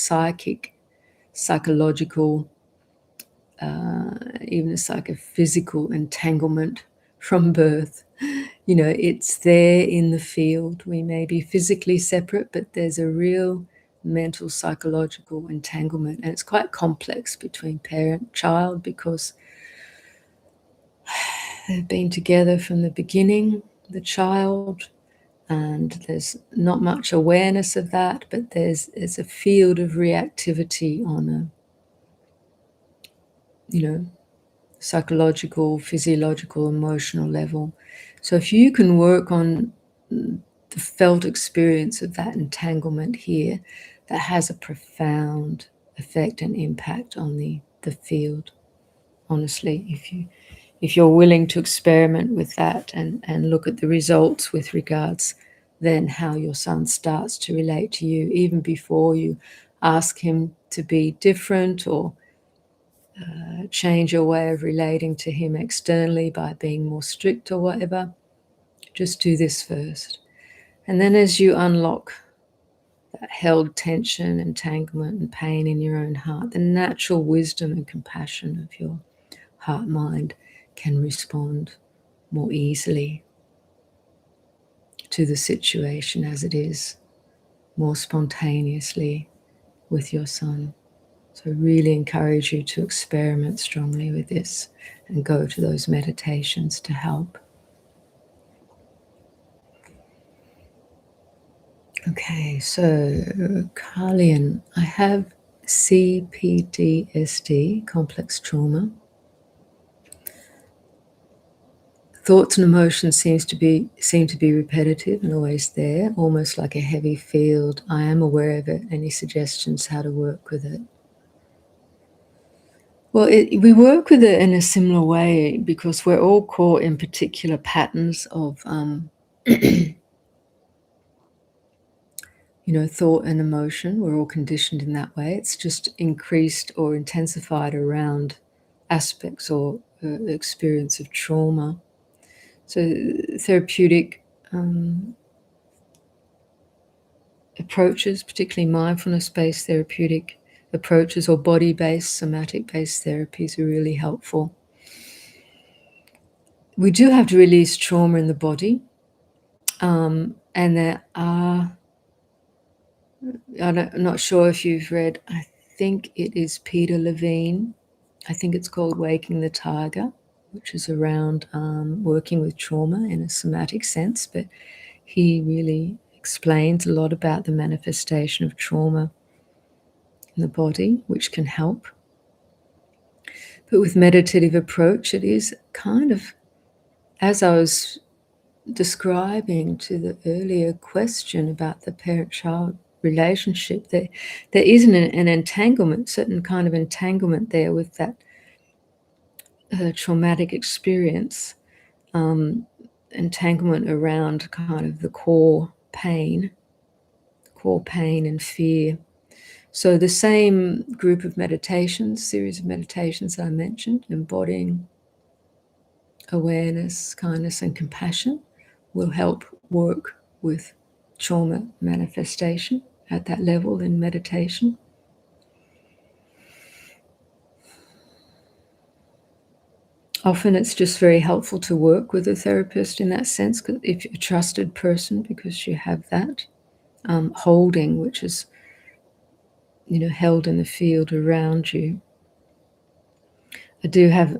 psychological, even a psychophysical entanglement from birth. You know, it's there in the field. We may be physically separate, but there's a real mental, psychological entanglement. And it's quite complex between parent-child because they've been together from the beginning, the child, and there's not much awareness of that, but there's a field of reactivity on a, psychological, physiological, emotional level. So if you can work on the felt experience of that entanglement here, that has a profound effect and impact on the field. Honestly, if you're willing to experiment with that and look at the results with regards then how your son starts to relate to you, even before you ask him to be different or change your way of relating to him externally by being more strict or whatever. Just do this first. And then as you unlock that held tension, entanglement, and pain in your own heart, the natural wisdom and compassion of your heart-mind can respond more easily to the situation as it is, more spontaneously with your son. So I really encourage you to experiment strongly with this and go to those meditations to help. Okay, so Carlian, I have CPTSD, complex trauma. Thoughts and emotions seem to be repetitive and always there, almost like a heavy field. I am aware of it. Any suggestions how to work with it? Well, we work with it in a similar way because we're all caught in particular patterns of, thought and emotion. We're all conditioned in that way. It's just increased or intensified around aspects or experience of trauma. So therapeutic approaches, particularly mindfulness-based therapeutic approaches or body-based, somatic-based therapies are really helpful. We do have to release trauma in the body, and there are, I'm not sure if you've read, I think it is Peter Levine, I think it's called Waking the Tiger, which is around working with trauma in a somatic sense, but he really explains a lot about the manifestation of trauma in the body, which can help. But with meditative approach, it is kind of, as I was describing to the earlier question about the parent-child relationship, there isn't an entanglement, certain kind of entanglement there with that traumatic experience, entanglement around kind of the core pain and fear. So the same group of meditations, series of meditations I mentioned, embodying awareness, kindness, and compassion, will help work with trauma manifestation at that level in meditation. Often it's just very helpful to work with a therapist in that sense, if you're a trusted person, because you have that holding, which is, held in the field around you. I do have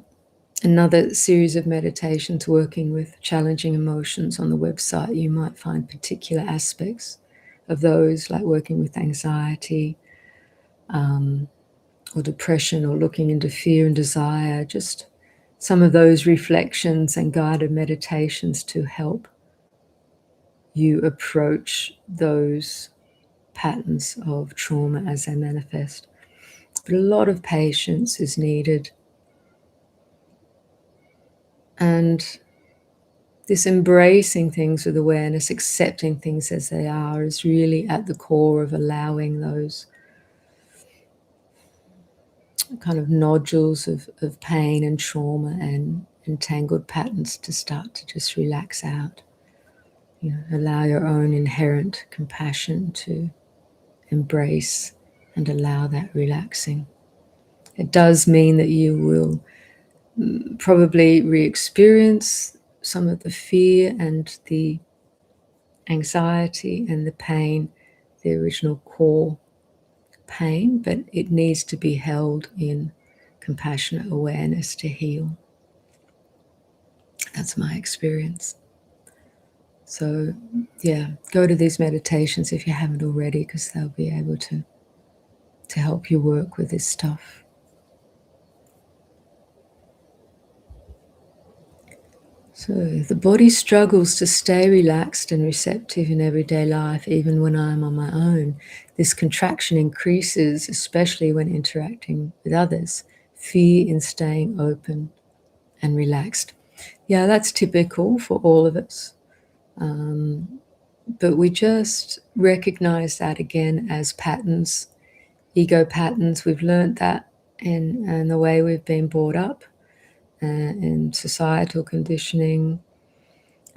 another series of meditations working with challenging emotions on the website. You might find particular aspects of those, like working with anxiety, or depression, or looking into fear and desire, just some of those reflections and guided meditations to help you approach those patterns of trauma as they manifest. But a lot of patience is needed. And this embracing things with awareness, accepting things as they are, is really at the core of allowing those kind of nodules of pain and trauma and entangled patterns to start to just relax out. Allow your own inherent compassion to embrace and allow that relaxing. It does mean that you will probably re-experience some of the fear and the anxiety and the pain, the original core pain, but it needs to be held in compassionate awareness to heal. That's my experience. So, go to these meditations if you haven't already, because they'll be able to help you work with this stuff. So the body struggles to stay relaxed and receptive in everyday life, even when I'm on my own. This contraction increases, especially when interacting with others. Fear in staying open and relaxed. Yeah, that's typical for all of us. But we just recognize that again as patterns, ego patterns. We've learned that in the way we've been brought up, in societal conditioning.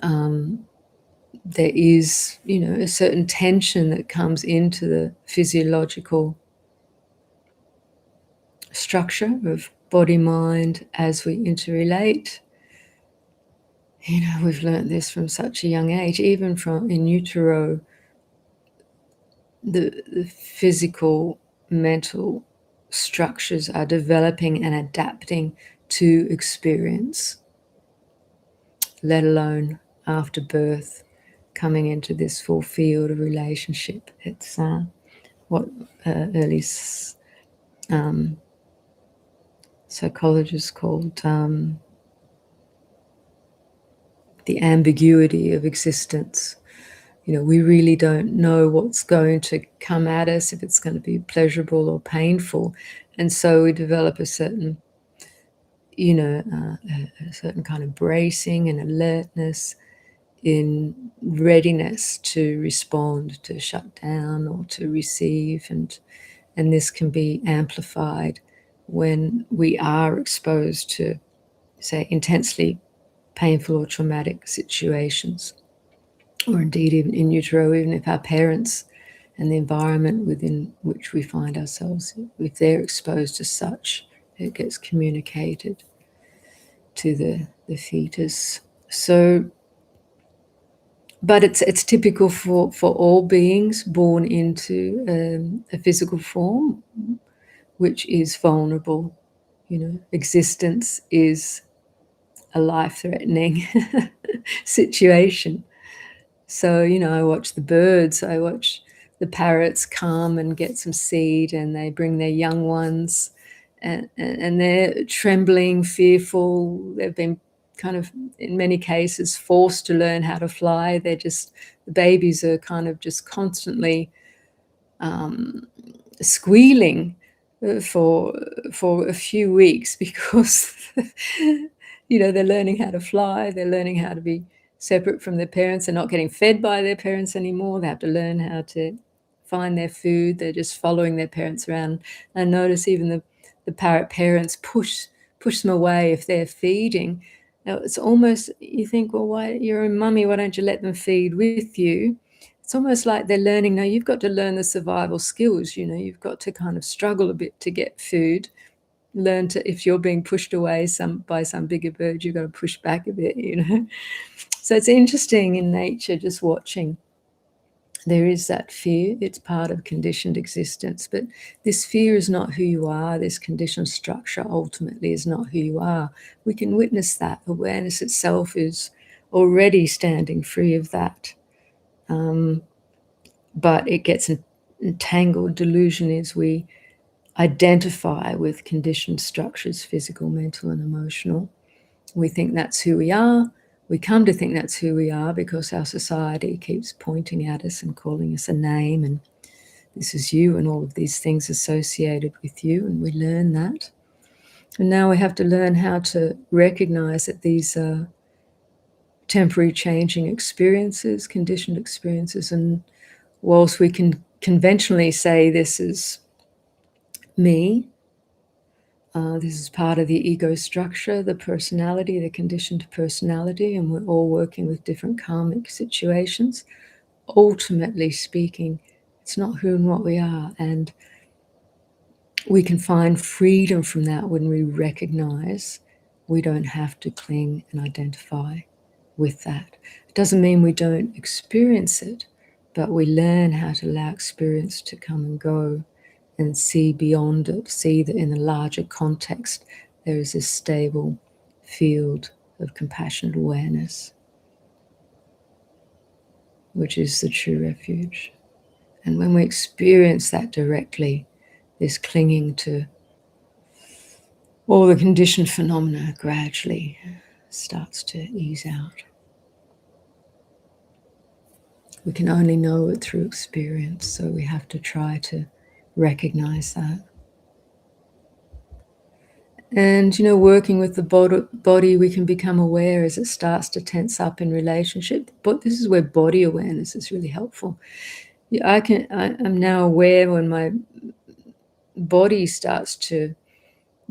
There is, a certain tension that comes into the physiological structure of body-mind as we interrelate. We've learned this from such a young age, even from in utero. The physical, mental structures are developing and adapting to experience, let alone after birth, coming into this full field of relationship. It's what early psychologists called the ambiguity of existence. We really don't know what's going to come at us, if it's going to be pleasurable or painful. And so we develop a certain, a certain kind of bracing and alertness, in readiness to respond, to shut down, or to receive. And this can be amplified when we are exposed to, say, intensely painful or traumatic situations, or indeed even in utero, even if our parents and the environment within which we find ourselves, if they're exposed to such, it gets communicated to the fetus. So, but it's typical for all beings born into a physical form, which is vulnerable. Existence is a life-threatening situation. So, I watch the birds, I watch the parrots come and get some seed, and they bring their young ones, and they're trembling, fearful. They've been kind of, in many cases, forced to learn how to fly. The babies are kind of just constantly squealing for a few weeks because they're learning how to fly, they're learning how to be separate from their parents, they're not getting fed by their parents anymore, they have to learn how to find their food, they're just following their parents around. And notice even the parents push them away if they're feeding. Now it's almost, you think, well, why, you're a mummy, why don't you let them feed with you? It's almost like they're learning, no, you've got to learn the survival skills, you've got to kind of struggle a bit to get food, learn to, if you're being pushed away by some bigger bird, you've got to push back a bit, So it's interesting in nature, just watching. There is that fear, it's part of conditioned existence, but this fear is not who you are, this conditioned structure ultimately is not who you are. We can witness that. Awareness itself is already standing free of that. But it gets entangled. Delusion is we identify with conditioned structures, physical, mental, and emotional. We think that's who we are. We come to think that's who we are because our society keeps pointing at us and calling us a name, and this is you, and all of these things associated with you, and we learn that. And now we have to learn how to recognize that these are temporary changing experiences, conditioned experiences, and whilst we can conventionally say this is me, this is part of the ego structure, the personality, the conditioned personality, and we're all working with different karmic situations. Ultimately speaking, it's not who and what we are, and we can find freedom from that when we recognize we don't have to cling and identify with that. It doesn't mean we don't experience it, but we learn how to allow experience to come and go and see beyond it, see that in the larger context there is this stable field of compassionate awareness, which is the true refuge. And when we experience that directly, this clinging to all the conditioned phenomena gradually starts to ease out. We can only know it through experience, so we have to try to recognize that. And, working with the body, we can become aware as it starts to tense up in relationship. But this is where body awareness is really helpful. I'm now aware when my body starts to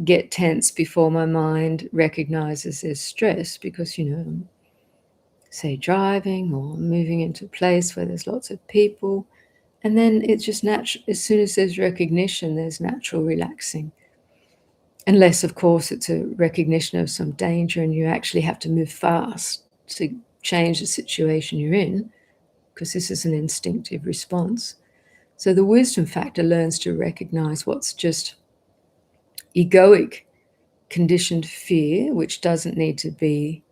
get tense before my mind recognizes there's stress, because, say driving or moving into a place where there's lots of people, and then it's just natural. As soon as there's recognition, there's natural relaxing. Unless, of course, it's a recognition of some danger and you actually have to move fast to change the situation you're in, because this is an instinctive response. So the wisdom factor learns to recognize what's just egoic, conditioned fear, which doesn't need to be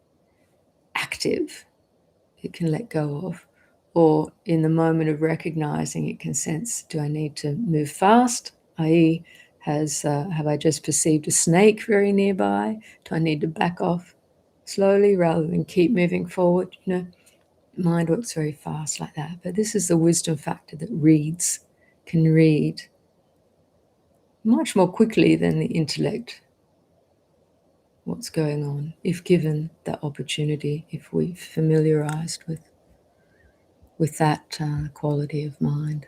active. It can let go of. Or in the moment of recognizing, it can sense, do I need to move fast? i.e., have I just perceived a snake very nearby? Do I need to back off slowly rather than keep moving forward? Mind works very fast like that. But this is the wisdom factor that can read much more quickly than the intellect what's going on, if given that opportunity, if we've familiarized with that quality of mind.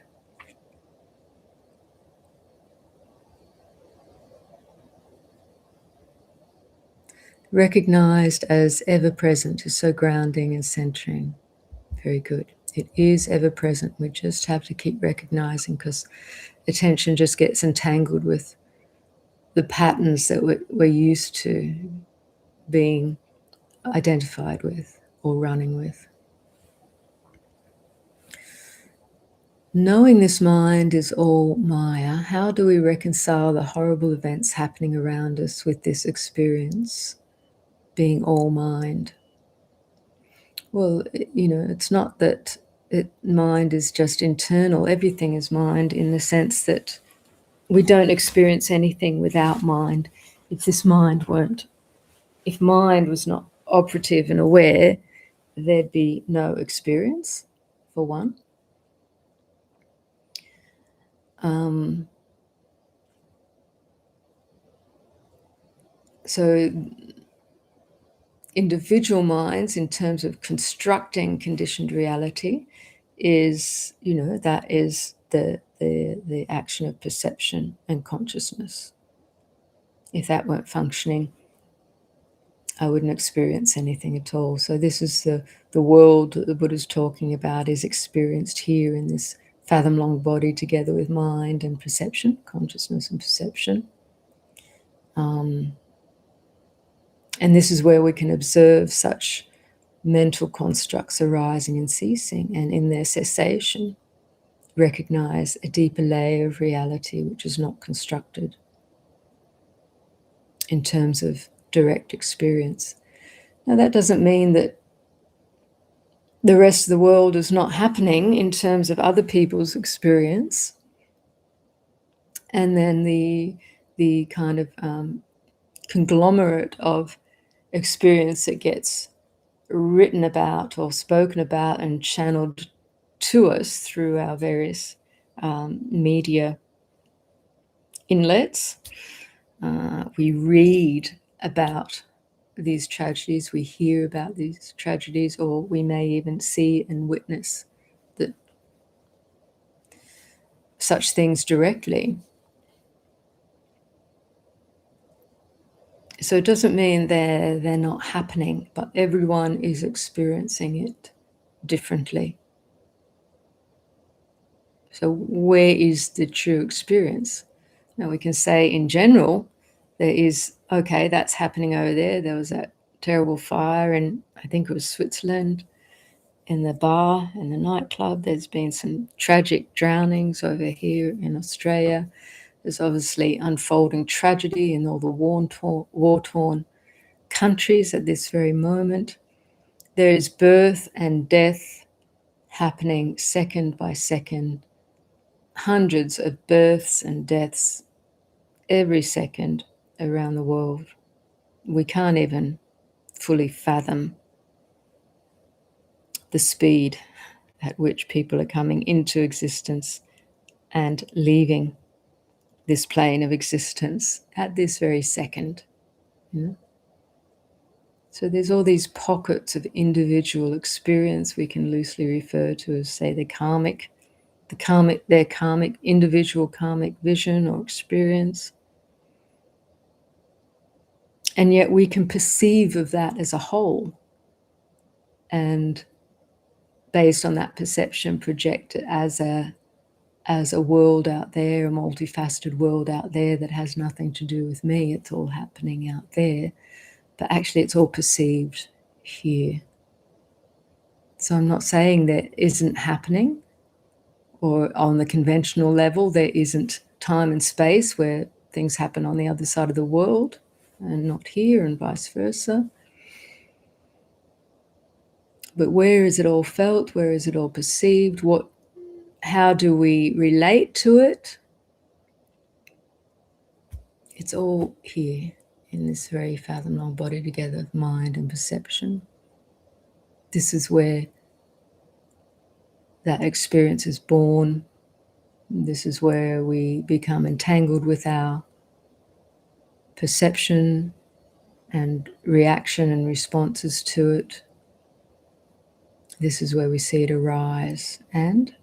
Recognized as ever present is so grounding and centering. Very good. It is ever present. We just have to keep recognizing, because attention just gets entangled with the patterns that we're used to being identified with or running with. Knowing this mind is all Maya, how do we reconcile the horrible events happening around us with this experience being all mind? Well, it's not that mind is just internal. Everything is mind, in the sense that we don't experience anything without mind. If mind was not operative and aware, there'd be no experience, for one. So individual minds, in terms of constructing conditioned reality, is, that is the action of perception and consciousness. If that weren't functioning, I wouldn't experience anything at all. So this is the world that the Buddha's talking about, is experienced here in this fathom-long body, together with mind and perception, consciousness and perception. And this is where we can observe such mental constructs arising and ceasing, and in their cessation, recognize a deeper layer of reality which is not constructed in terms of direct experience. Now, that doesn't mean that the rest of the world is not happening in terms of other people's experience, and then the kind of conglomerate of experience that gets written about or spoken about and channeled to us through our various media inlets. We read about these tragedies, we hear about these tragedies, or we may even see and witness such things directly. So it doesn't mean they're not happening, but everyone is experiencing it differently. So where is the true experience? Now, we can say in general, there is, okay, that's happening over there. There was that terrible fire in, I think it was Switzerland, in the bar, in the nightclub. There's been some tragic drownings over here in Australia. There's obviously unfolding tragedy in all the war-torn countries at this very moment. There is birth and death happening second by second, hundreds of births and deaths every second around the world. We can't even fully fathom the speed at which people are coming into existence and leaving this plane of existence at this very second. So there's all these pockets of individual experience we can loosely refer to as, say, their karmic, individual karmic vision or experience. And yet we can perceive of that as a whole, and based on that perception, project it as a world out there, a multifaceted world out there that has nothing to do with me. It's all happening out there, but actually it's all perceived here. So I'm not saying there isn't happening, or on the conventional level there isn't time and space where things happen on the other side of the world and not here, and vice versa. But where is it all felt? Where is it all perceived? How do we relate to it? It's all here in this very fathom-long body, together with mind and perception. This is where that experience is born. This is where we become entangled with our perception and reaction and responses to it. This is where we see it arise and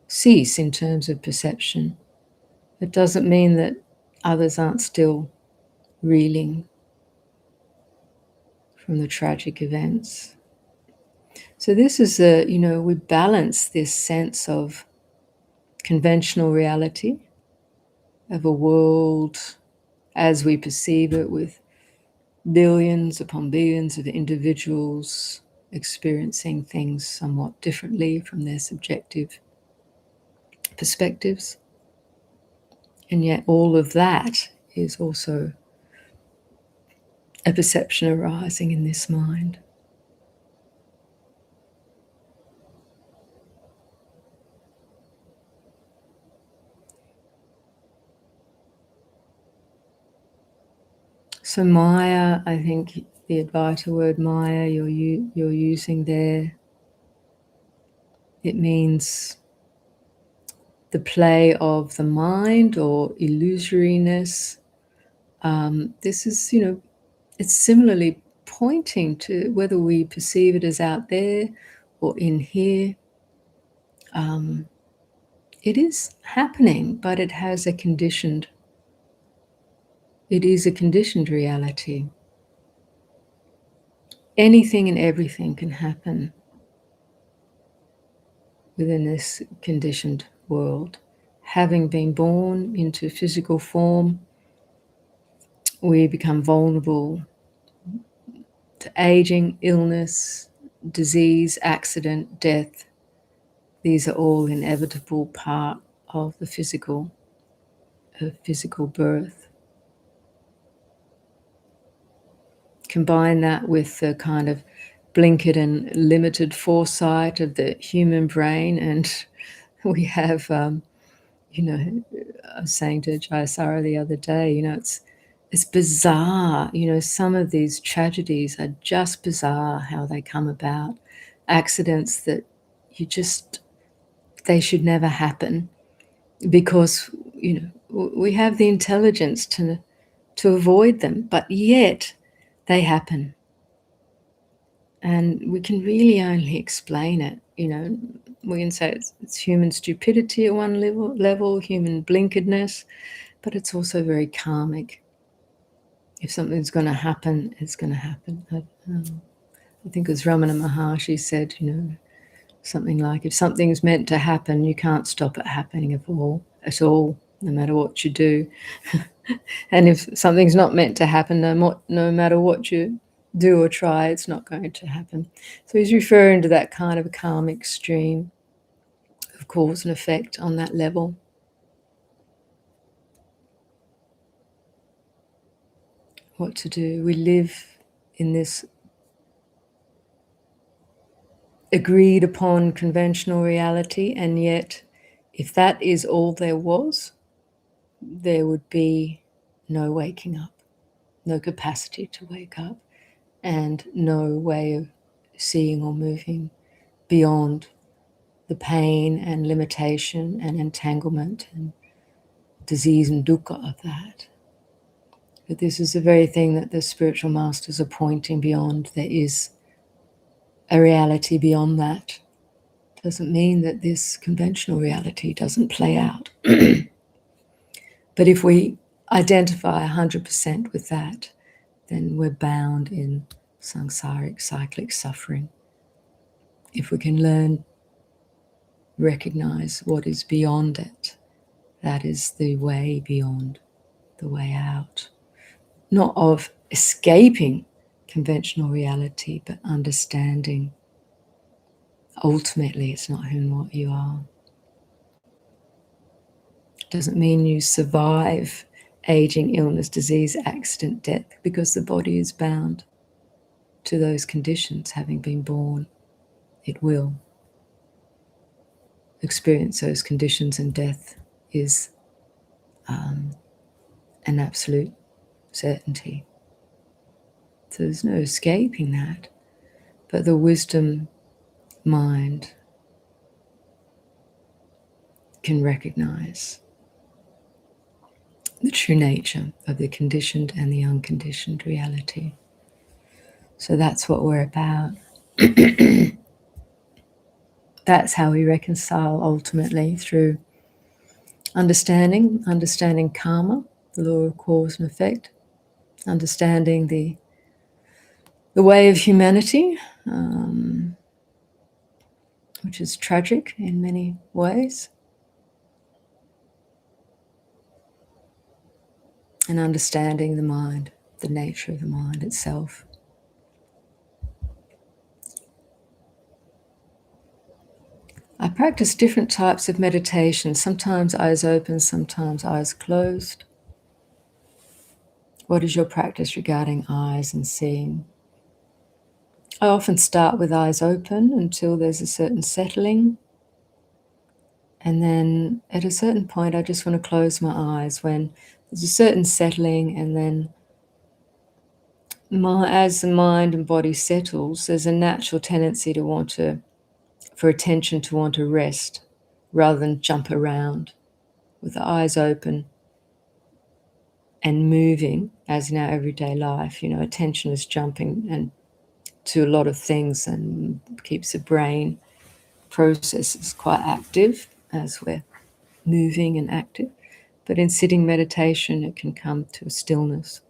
cease in terms of perception. It doesn't mean that others aren't still reeling from the tragic events. So this is we balance this sense of conventional reality, of a world as we perceive it, with billions upon billions of individuals experiencing things somewhat differently from their subjective perspectives. And yet all of that is also a perception arising in this mind. So So Maya, I think the Advaita word Maya you're using there, it means the play of the mind or illusoriness. This is, it's similarly pointing to whether we perceive it as out there or in here. It is happening, but it is a conditioned reality. Anything and everything can happen within this conditioned world. Having been born into physical form, we become vulnerable to aging, illness, disease, accident, death. These are all inevitable part of the physical birth. Combine that with the kind of blinkered and limited foresight of the human brain, and we have, I was saying to Jayasara the other day, it's bizarre. Some of these tragedies are just bizarre how they come about. Accidents that they should never happen because, we have the intelligence to avoid them, but yet they happen. And we can really only explain it. We can say it's human stupidity at one level, human blinkeredness, but it's also very karmic. If something's going to happen, it's going to happen. I think it was Ramana Maharshi said, something like, if something's meant to happen, you can't stop it happening at all, no matter what you do. And if something's not meant to happen, no matter what you do or try, it's not going to happen. So he's referring to that kind of karmic stream of cause and effect on that level. What to do? We live in this agreed upon conventional reality, and yet if that is all there was, there would be no waking up, no capacity to wake up, and no way of seeing or moving beyond the pain and limitation and entanglement and disease and dukkha of that. But this is the very thing that the spiritual masters are pointing beyond. There is a reality beyond that. Doesn't mean that this conventional reality doesn't play out. But if we identify 100% with that, then we're bound in samsaric, cyclic suffering. If we can learn, recognize what is beyond it, that is the way beyond, the way out. Not of escaping conventional reality, but understanding ultimately it's not who and what you are. Doesn't mean you survive aging, illness, disease, accident, death, because the body is bound to those conditions. Having been born, it will experience those conditions, and death is an absolute certainty. So there's no escaping that. But the wisdom mind can recognize the true nature of the conditioned and the unconditioned reality. So that's what we're about. That's how we reconcile ultimately, through understanding karma, the law of cause and effect, understanding the way of humanity, which is tragic in many ways, and understanding the mind, the nature of the mind itself. I practice different types of meditation, sometimes eyes open, sometimes eyes closed. What is your practice regarding eyes and seeing? I often start with eyes open until there's a certain settling. And then at a certain point, I just want to close my eyes when there's a certain settling, and then as the mind and body settles, there's a natural tendency for attention to want to rest rather than jump around. With the eyes open and moving, as in our everyday life, attention is jumping and to a lot of things and keeps the brain processes quite active as we're moving and active. But in sitting meditation, it can come to a stillness.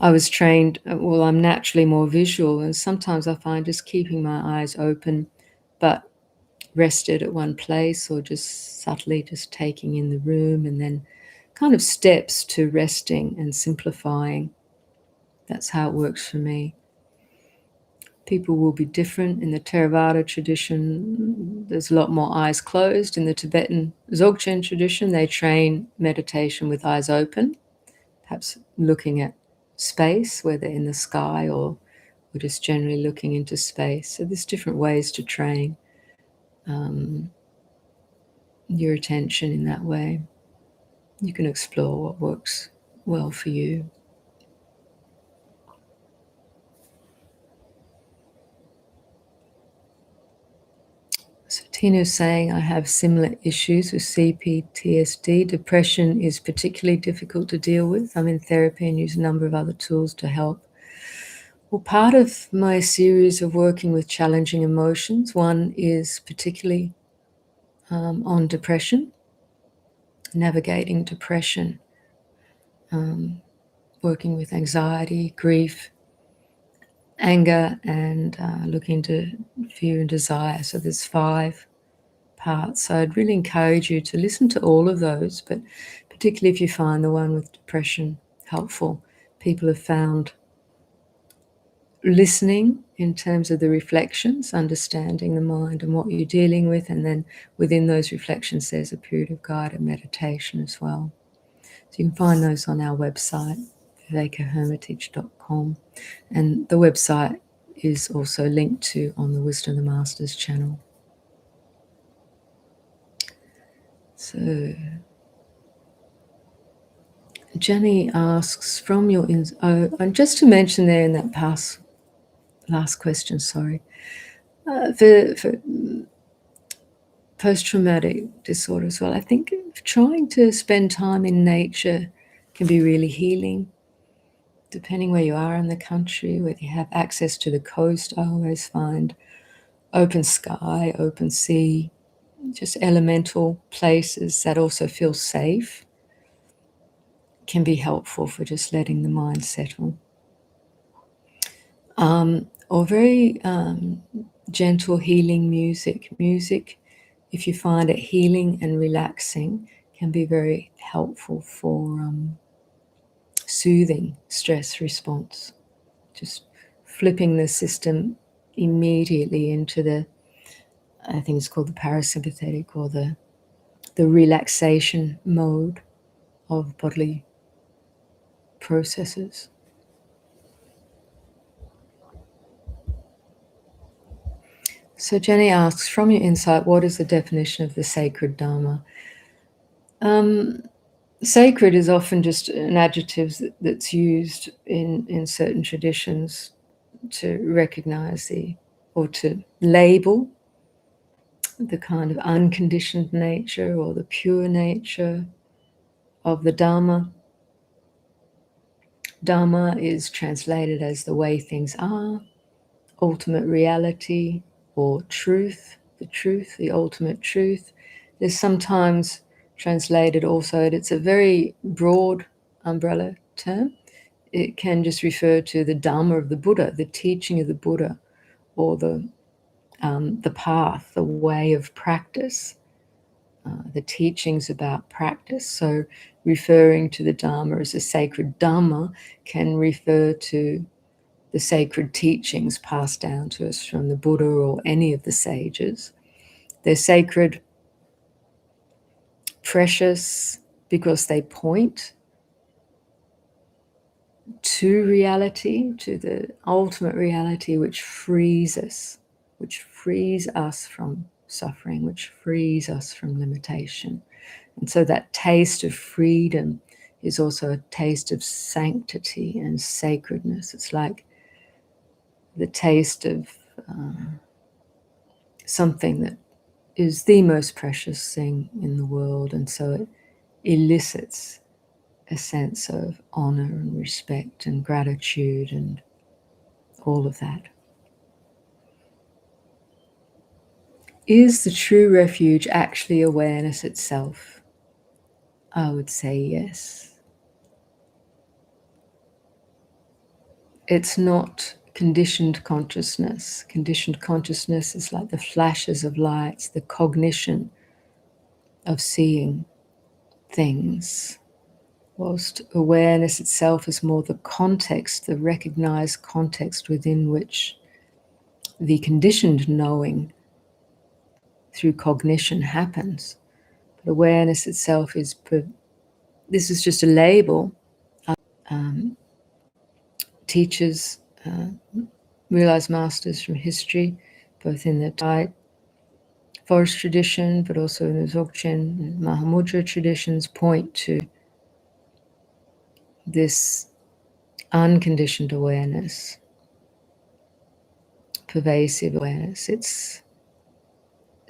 I was trained, I'm naturally more visual, and sometimes I find just keeping my eyes open but rested at one place, or just subtly just taking in the room, and then kind of steps to resting and simplifying. That's how it works for me. People will be different. In the Theravada tradition, there's a lot more eyes closed. In the Tibetan Dzogchen tradition, they train meditation with eyes open, perhaps looking at space, whether in the sky or just generally looking into space. So there's different ways to train your attention in that way. You can explore what works well for you. So Tina's saying, I have similar issues with CPTSD. Depression is particularly difficult to deal with. I'm in therapy and use a number of other tools to help. Well, part of my series of working with challenging emotions, one is particularly on depression, navigating depression, working with anxiety, grief, anger, and looking into fear and desire. So there's 5 parts. So I'd really encourage you to listen to all of those, but particularly if you find the one with depression helpful. People have found listening in terms of the reflections, understanding the mind and what you're dealing with, and then within those reflections there's a period of guided meditation as well. So you can find those on our website, vivekahermitage.com, and the website is also linked to on the Wisdom of the Masters channel. So Jenny asks, from your and just to mention there in that last question, sorry, for post-traumatic disorder as well, I think trying to spend time in nature can be really healing, depending where you are in the country, whether you have access to the coast. I always find open sky, open sea, just elemental places that also feel safe can be helpful for just letting the mind settle. Or very gentle healing music. Music, if you find it healing and relaxing, can be very helpful for soothing stress response. Just flipping the system immediately into I think it's called the parasympathetic, or the relaxation mode of bodily processes. So Jenny asks, from your insight, what is the definition of the sacred Dharma? Sacred is often just an adjective that's used in certain traditions to recognize or to label the kind of unconditioned nature or the pure nature of the Dharma. Dharma is translated as the way things are, ultimate reality, or truth, the ultimate truth. There's sometimes translated also, it's a very broad umbrella term. It can just refer to the Dharma of the Buddha, the teaching of the Buddha, or the path, the way of practice, the teachings about practice. So referring to the Dharma as a sacred Dhamma can refer to the sacred teachings passed down to us from the Buddha or any of the sages. They're sacred, precious, because they point to reality, to the ultimate reality, which frees us from suffering, which frees us from limitation. And so that taste of freedom is also a taste of sanctity and sacredness. It's like the taste of something that is the most precious thing in the world, and so it elicits a sense of honor and respect and gratitude and all of that. Is the true refuge actually awareness itself? I would say yes. It's not conditioned consciousness. Conditioned consciousness is like the flashes of lights, the cognition of seeing things, whilst awareness itself is more the context, the recognized context within which the conditioned knowing through cognition happens. But awareness itself is, this is just a label. Teachers, realized masters from history, both in the Thai forest tradition, but also in the Dzogchen and Mahamudra traditions, point to this unconditioned awareness, pervasive awareness. It's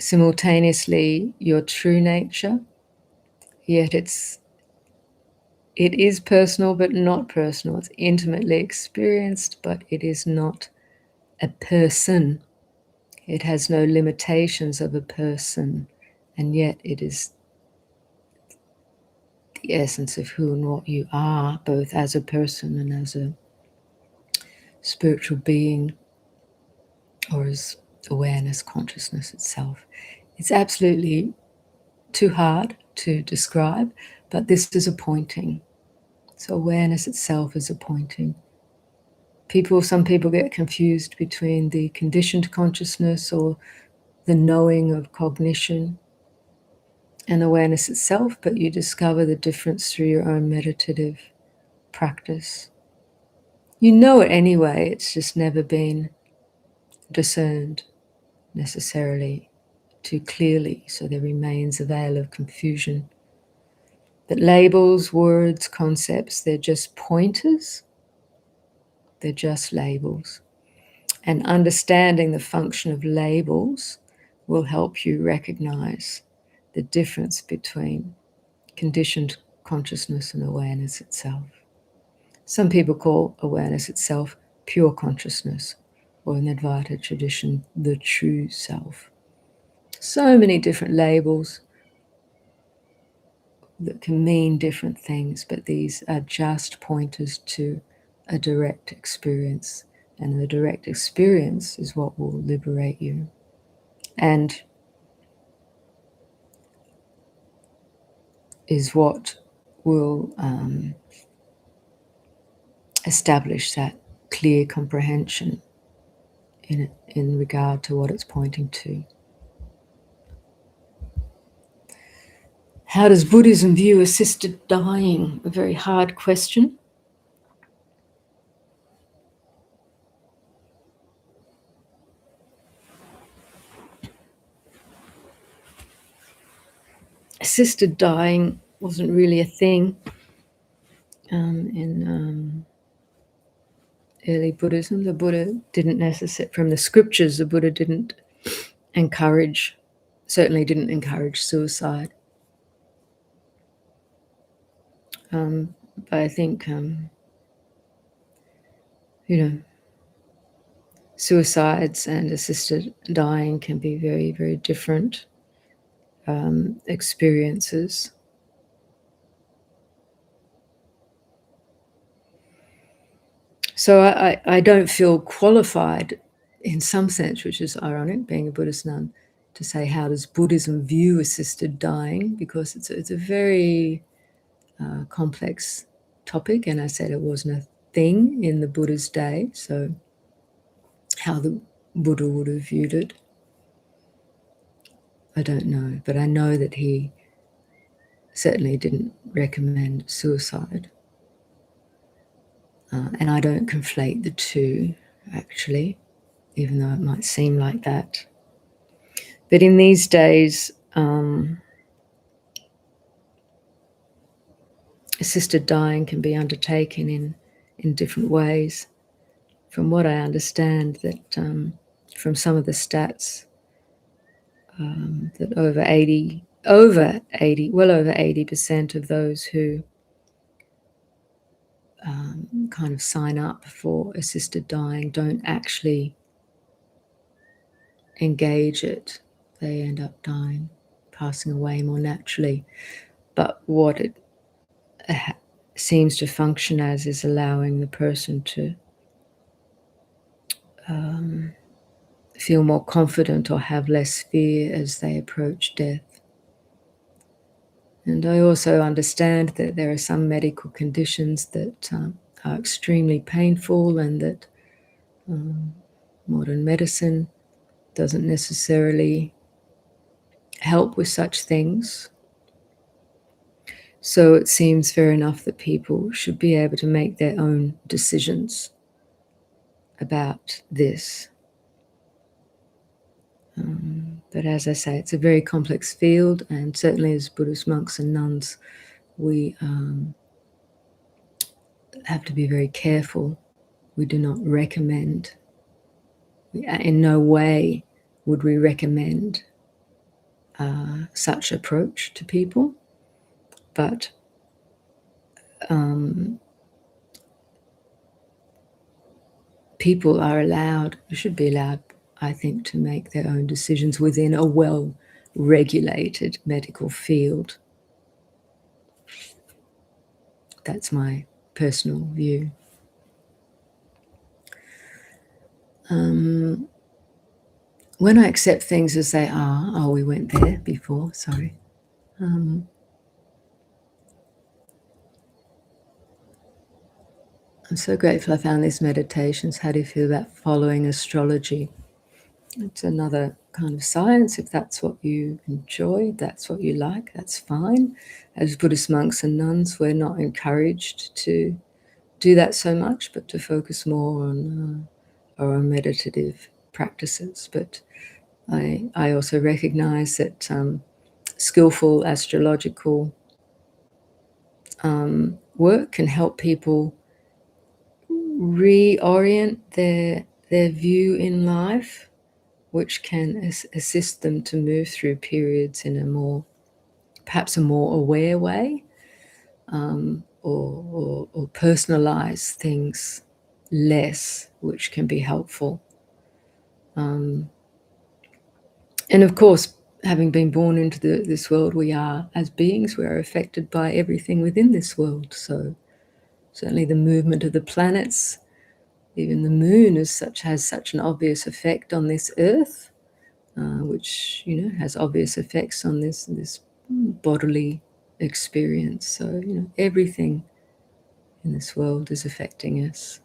simultaneously your true nature, yet it is personal but not personal. It's intimately experienced, but it is not a person. It has no limitations of a person, and yet it is the essence of who and what you are, both as a person and as a spiritual being, or as awareness, consciousness itself. It's absolutely too hard to describe, but this is a pointing. So awareness itself is a pointing. Some people get confused between the conditioned consciousness or the knowing of cognition and awareness itself, but you discover the difference through your own meditative practice. You know it anyway, it's just never been discerned necessarily too clearly, so there remains a veil of confusion. But labels, words, concepts, they're just pointers, they're just labels. And understanding the function of labels will help you recognize the difference between conditioned consciousness and awareness itself. Some people call awareness itself pure consciousness, or in the Advaita tradition, the true self. So many different labels that can mean different things, but these are just pointers to a direct experience. And the direct experience is what will liberate you. And is what will establish that clear comprehension in regard to what it's pointing to. How does Buddhism view assisted dying? A very hard question. Assisted dying wasn't really a thing in early Buddhism. The Buddha didn't necessarily, from the scriptures, the Buddha certainly didn't encourage suicide. But I think, suicides and assisted dying can be very, very different experiences. So I don't feel qualified in some sense, which is ironic, being a Buddhist nun, to say how does Buddhism view assisted dying, because it's a very complex topic, and I said it wasn't a thing in the Buddha's day, so how the Buddha would have viewed it, I don't know, but I know that he certainly didn't recommend suicide. And I don't conflate the two, actually, even though it might seem like that. But in these days, assisted dying can be undertaken in different ways. From what I understand, that from some of the stats, that well over 80% of those who kind of sign up for assisted dying don't actually engage it. They end up dying, passing away more naturally. But what it seems to function as is allowing the person to feel more confident or have less fear as they approach death. And I also understand that there are some medical conditions that are extremely painful, and that modern medicine doesn't necessarily help with such things. So it seems fair enough that people should be able to make their own decisions about this. But as I say, it's a very complex field, and certainly as Buddhist monks and nuns, we have to be very careful. We do not recommend, in no way would we recommend such approach to people, but people should be allowed, I think, to make their own decisions within a well-regulated medical field. That's my personal view. When I accept things as they are, we went there before, sorry. I'm so grateful I found these meditations. How do you feel about following astrology? It's another kind of science. If that's what you enjoy, that's what you like, that's fine. As Buddhist monks and nuns, we're not encouraged to do that so much, but to focus more on our own meditative practices. But I also recognize that skillful astrological work can help people reorient their view in life, which can assist them to move through periods in perhaps a more aware way, or personalize things less, which can be helpful. And of course, having been born into this world, we are, as beings, we are affected by everything within this world. So certainly the movement of the planets, even the moon has such an obvious effect on this earth, which has obvious effects on this bodily experience. So everything in this world is affecting us.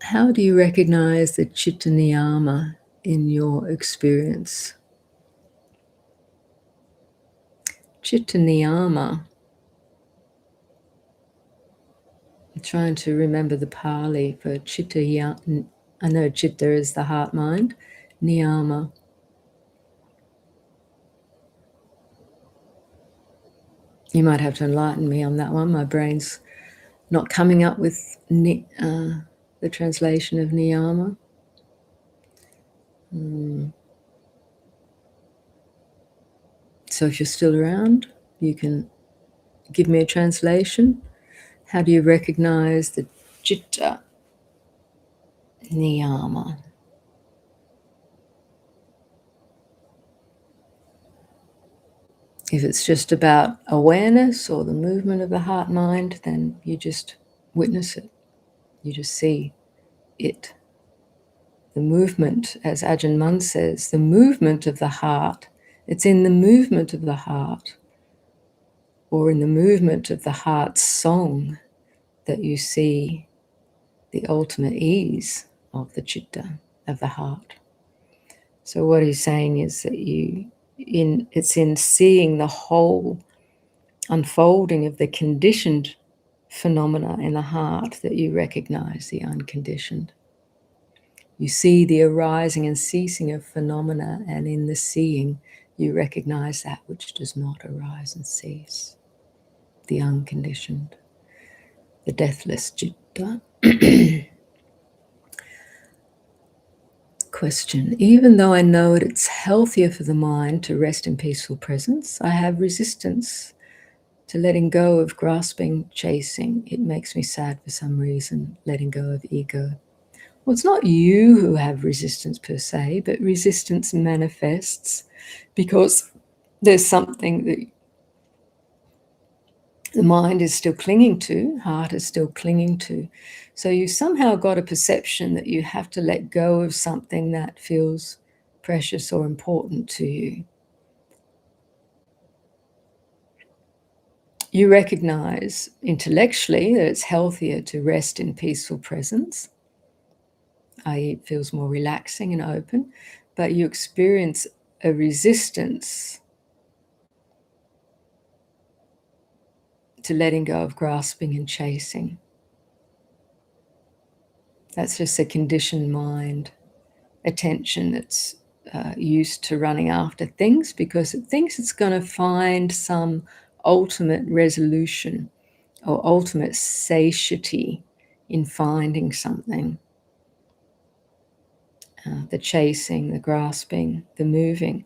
How do you recognize the citta niyama in your experience? Citta niyama. I'm trying to remember the Pali for citta. I know citta is the heart mind. Niyama. You might have to enlighten me on that one. My brain's not coming up with the translation of niyama. So if you're still around, you can give me a translation. How do you recognize the citta niyama? If it's just about awareness or the movement of the heart mind, then you just witness it. You just see it. The movement, as Ajahn Mun says, the movement of the heart, it's in the movement of the heart, or in the movement of the heart's song, that you see the ultimate ease of the citta, of the heart. So what he's saying is that it's in seeing the whole unfolding of the conditioned phenomena in the heart that you recognize the unconditioned. You see the arising and ceasing of phenomena, and in the seeing, you recognize that which does not arise and cease, the unconditioned, the deathless citta. Question: even though I know it's healthier for the mind to rest in peaceful presence, I have resistance to letting go of grasping, chasing. It makes me sad for some reason, letting go of ego. Well, it's not you who have resistance per se, but resistance manifests because there's something that the mind is still clinging to, heart is still clinging to. So you somehow got a perception that you have to let go of something that feels precious or important to you. You recognize intellectually that it's healthier to rest in peaceful presence, i.e., it feels more relaxing and open, but you experience a resistance to letting go of grasping and chasing. That's just a conditioned mind, attention that's used to running after things because it thinks it's going to find some ultimate resolution or ultimate satiety in finding something. The chasing, the grasping, the moving.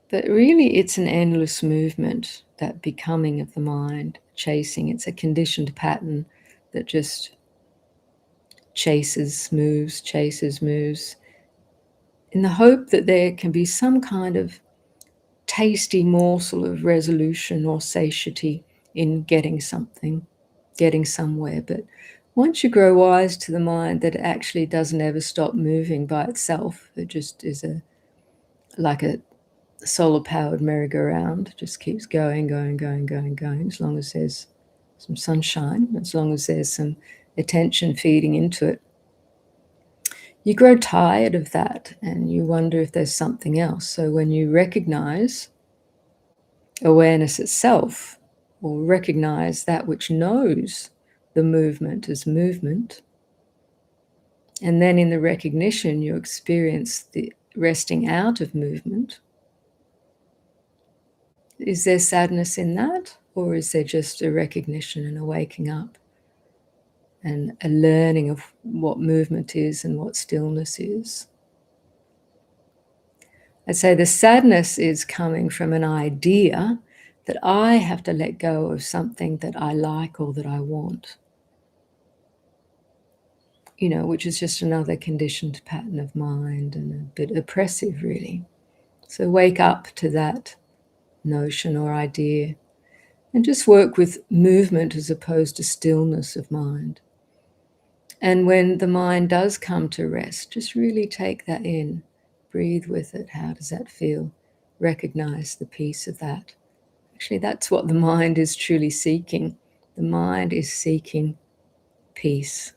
But really it's an endless movement, that becoming of the mind, chasing. It's a conditioned pattern that just chases, moves, in the hope that there can be some kind of tasty morsel of resolution or satiety in getting something, getting somewhere. But once you grow wise to the mind that it actually doesn't ever stop moving by itself, it just is like a solar-powered merry-go-round, just keeps going, as long as there's some sunshine, as long as there's some attention feeding into it. You grow tired of that and you wonder if there's something else. So when you recognize awareness itself, or recognize that which knows the movement as movement, and then in the recognition you experience the resting out of movement, is there sadness in that? Or is there just a recognition and a waking up and a learning of what movement is and what stillness is? I'd say the sadness is coming from an idea that I have to let go of something that I like or that I want, which is just another conditioned pattern of mind and a bit oppressive, really. So wake up to that notion or idea and just work with movement as opposed to stillness of mind. And when the mind does come to rest, just really take that in, breathe with it. How does that feel? Recognize the peace of that. Actually, that's what the mind is truly seeking. The mind is seeking peace,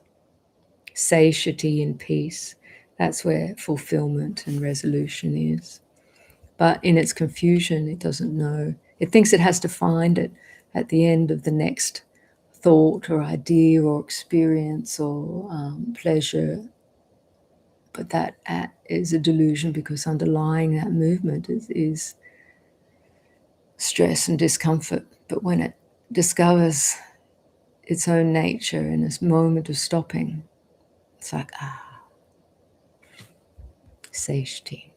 satiety in peace. That's where fulfillment and resolution is. But in its confusion, it doesn't know. It thinks it has to find it at the end of the next thought or idea or experience or pleasure. But that is a delusion, because underlying that movement is stress and discomfort. But when it discovers its own nature in this moment of stopping, it's like, satiety.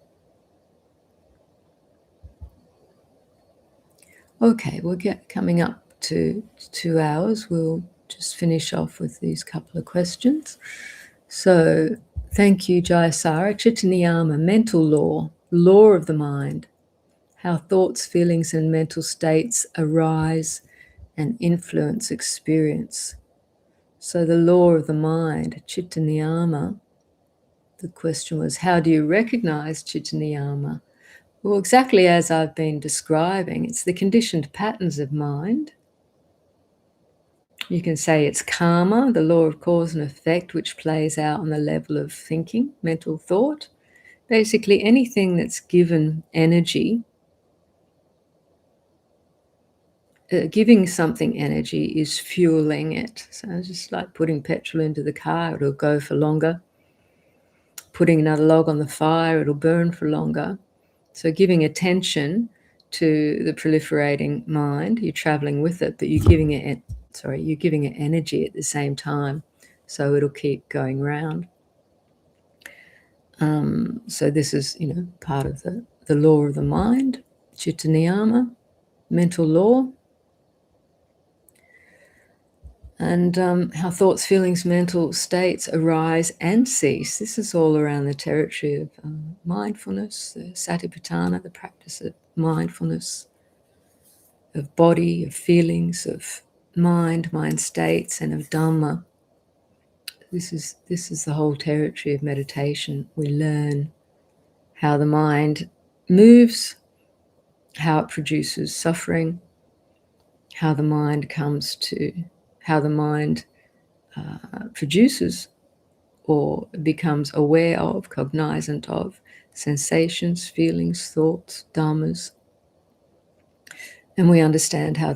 Okay, we'll get coming up to 2 hours. We'll just finish off with these couple of questions. So, thank you, Jayasara. Chitta-niyama, mental law of the mind, how thoughts, feelings, and mental states arise and influence experience. So the law of the mind, Chitta-niyama, the question was, how do you recognize Chitta-niyama? Well, exactly as I've been describing, it's the conditioned patterns of mind. You can say it's karma, the law of cause and effect, which plays out on the level of thinking, mental thought. Basically, anything that's given energy, giving something energy is fueling it. So it's just like putting petrol into the car, it'll go for longer. Putting another log on the fire, it'll burn for longer. So giving attention to the proliferating mind, you're traveling with it, but you're giving it energy at the same time, so it'll keep going round. So this is, part of the law of the mind, Jitindriya, mental law, and how thoughts, feelings, mental states arise and cease. This is all around the territory of mindfulness, the satipatthana, the practice of mindfulness, of body, of feelings, of mind states, and of Dhamma. This is the whole territory of meditation. We learn how the mind moves, how it produces suffering, how the mind produces or becomes aware of, cognizant of sensations, feelings, thoughts, dhammas. And we understand how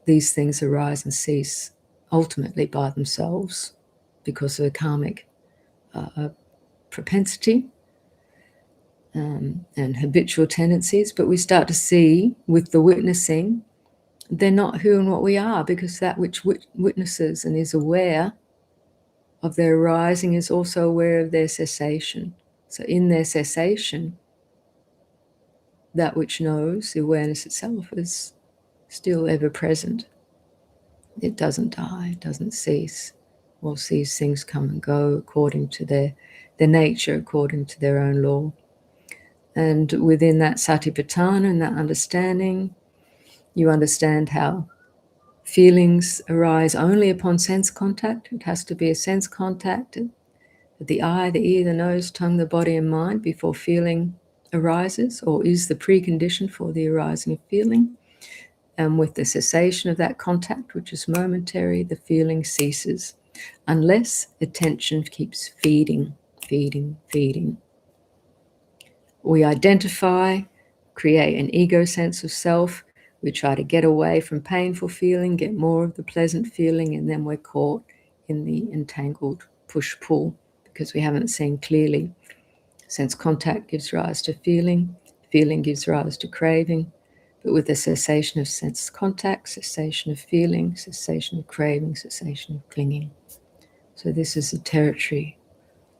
these things arise and cease ultimately by themselves because of a karmic propensity and habitual tendencies. But we start to see with the witnessing, they're not who and what we are, because that which witnesses and is aware of their arising is also aware of their cessation. So in their cessation, that which knows, the awareness itself, is still ever present. It doesn't die, it doesn't cease, or sees things come and go according to their nature, according to their own law. And within that satipatthana and that understanding, you understand how feelings arise only upon sense contact. It has to be a sense contact at the eye, the ear, the nose, tongue, the body, and mind before feeling arises, or is the precondition for the arising of feeling. And with the cessation of that contact, which is momentary, the feeling ceases, unless attention keeps feeding. We identify, create an ego sense of self. We try to get away from painful feeling, get more of the pleasant feeling, and then we're caught in the entangled push-pull because we haven't seen clearly. Sense contact gives rise to feeling gives rise to craving, but with the cessation of sense contact, cessation of feeling, cessation of craving, cessation of clinging. So this is the territory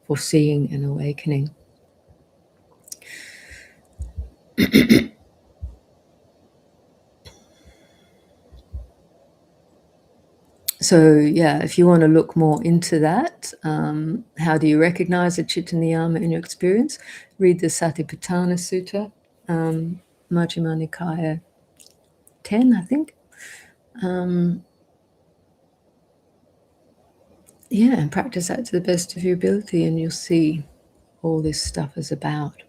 for seeing and awakening. So yeah, if you want to look more into that, how do you recognize the Chitta Niyama in your experience? Read the Satipatthana Sutta, Majjhima Nikaya 10, I think. And practice that to the best of your ability, and you'll see all this stuff is about.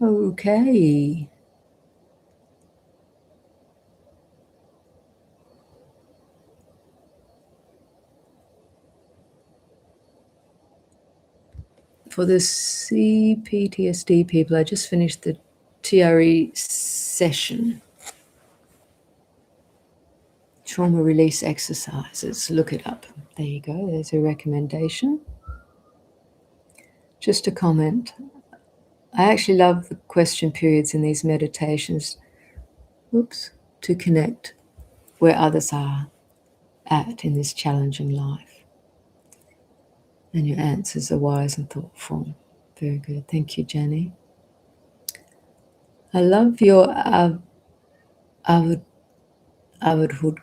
Okay. For the CPTSD people, I just finished the TRE session. Trauma release exercises. Look it up. There you go. There's a recommendation. Just a comment. I actually love the question periods in these meditations. To connect where others are at in this challenging life. And your answers are wise and thoughtful. Very good. Thank you, Jenny. I love your Avadhut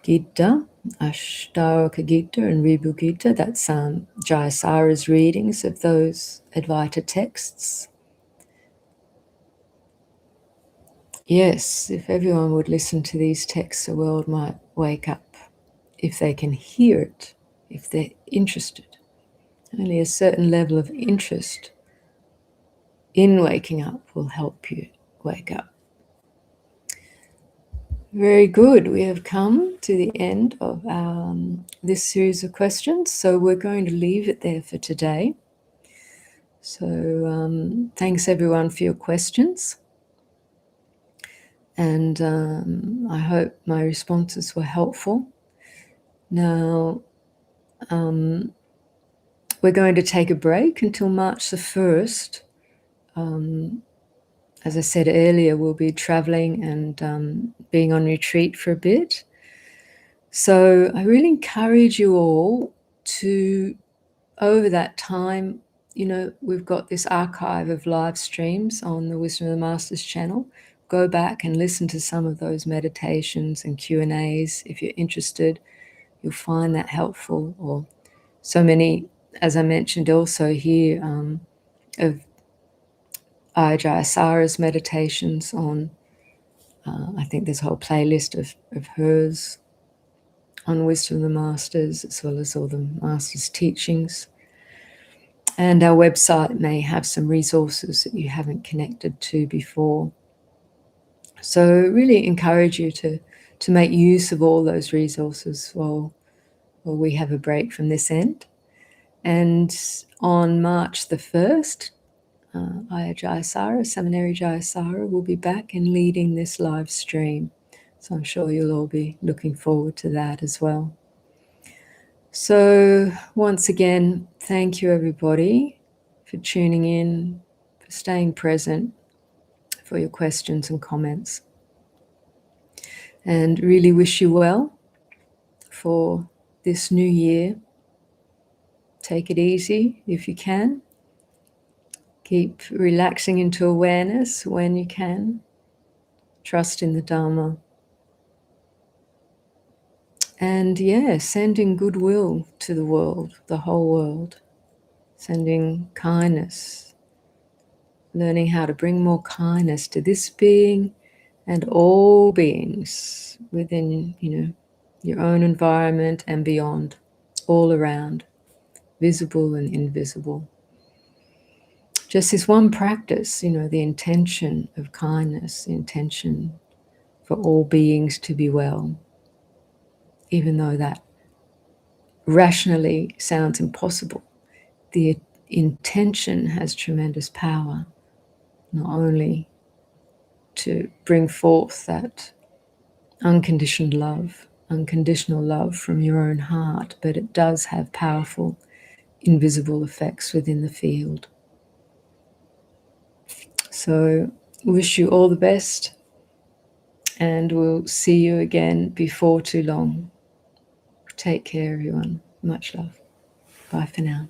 Gita, Ashtaraka Gita, and Ribhu Gita. That's Jayasara's readings of those Advaita texts. Yes, if everyone would listen to these texts, the world might wake up. If they can hear it, if they're interested. Only a certain level of interest in waking up will help you wake up. Very good. We have come to the end of this series of questions, so we're going to leave it there for today. So thanks everyone for your questions, and I hope my responses were helpful. Now, we're going to take a break until March the 1st, As I said earlier, we'll be traveling and being on retreat for a bit. So I really encourage you all to, over that time, we've got this archive of live streams on the Wisdom of the Masters channel. Go back and listen to some of those meditations and Q&As. If you're interested, you'll find that helpful. Or so many, as I mentioned also here, of Ayya Sara's meditations on, I think there's a whole playlist of hers on Wisdom of the Masters, as well as all the Masters' teachings. And our website may have some resources that you haven't connected to before. So really encourage you to make use of all those resources while we have a break from this end. And on March the 1st, Ayya Jayasara, Seminary Jayasara, will be back and leading this live stream. So I'm sure you'll all be looking forward to that as well. So once again, thank you everybody for tuning in, for staying present, for your questions and comments. And really wish you well for this new year. Take it easy if you can. Keep relaxing into awareness when you can. Trust in the Dharma. And sending goodwill to the world, the whole world. Sending kindness. Learning how to bring more kindness to this being and all beings within, your own environment and beyond, all around, visible and invisible. Just this one practice, the intention of kindness, the intention for all beings to be well, even though that rationally sounds impossible. The intention has tremendous power, not only to bring forth that unconditioned love, unconditional love from your own heart, but it does have powerful, invisible effects within the field. So, wish you all the best, and we'll see you again before too long. Take care, everyone. Much love. Bye for now.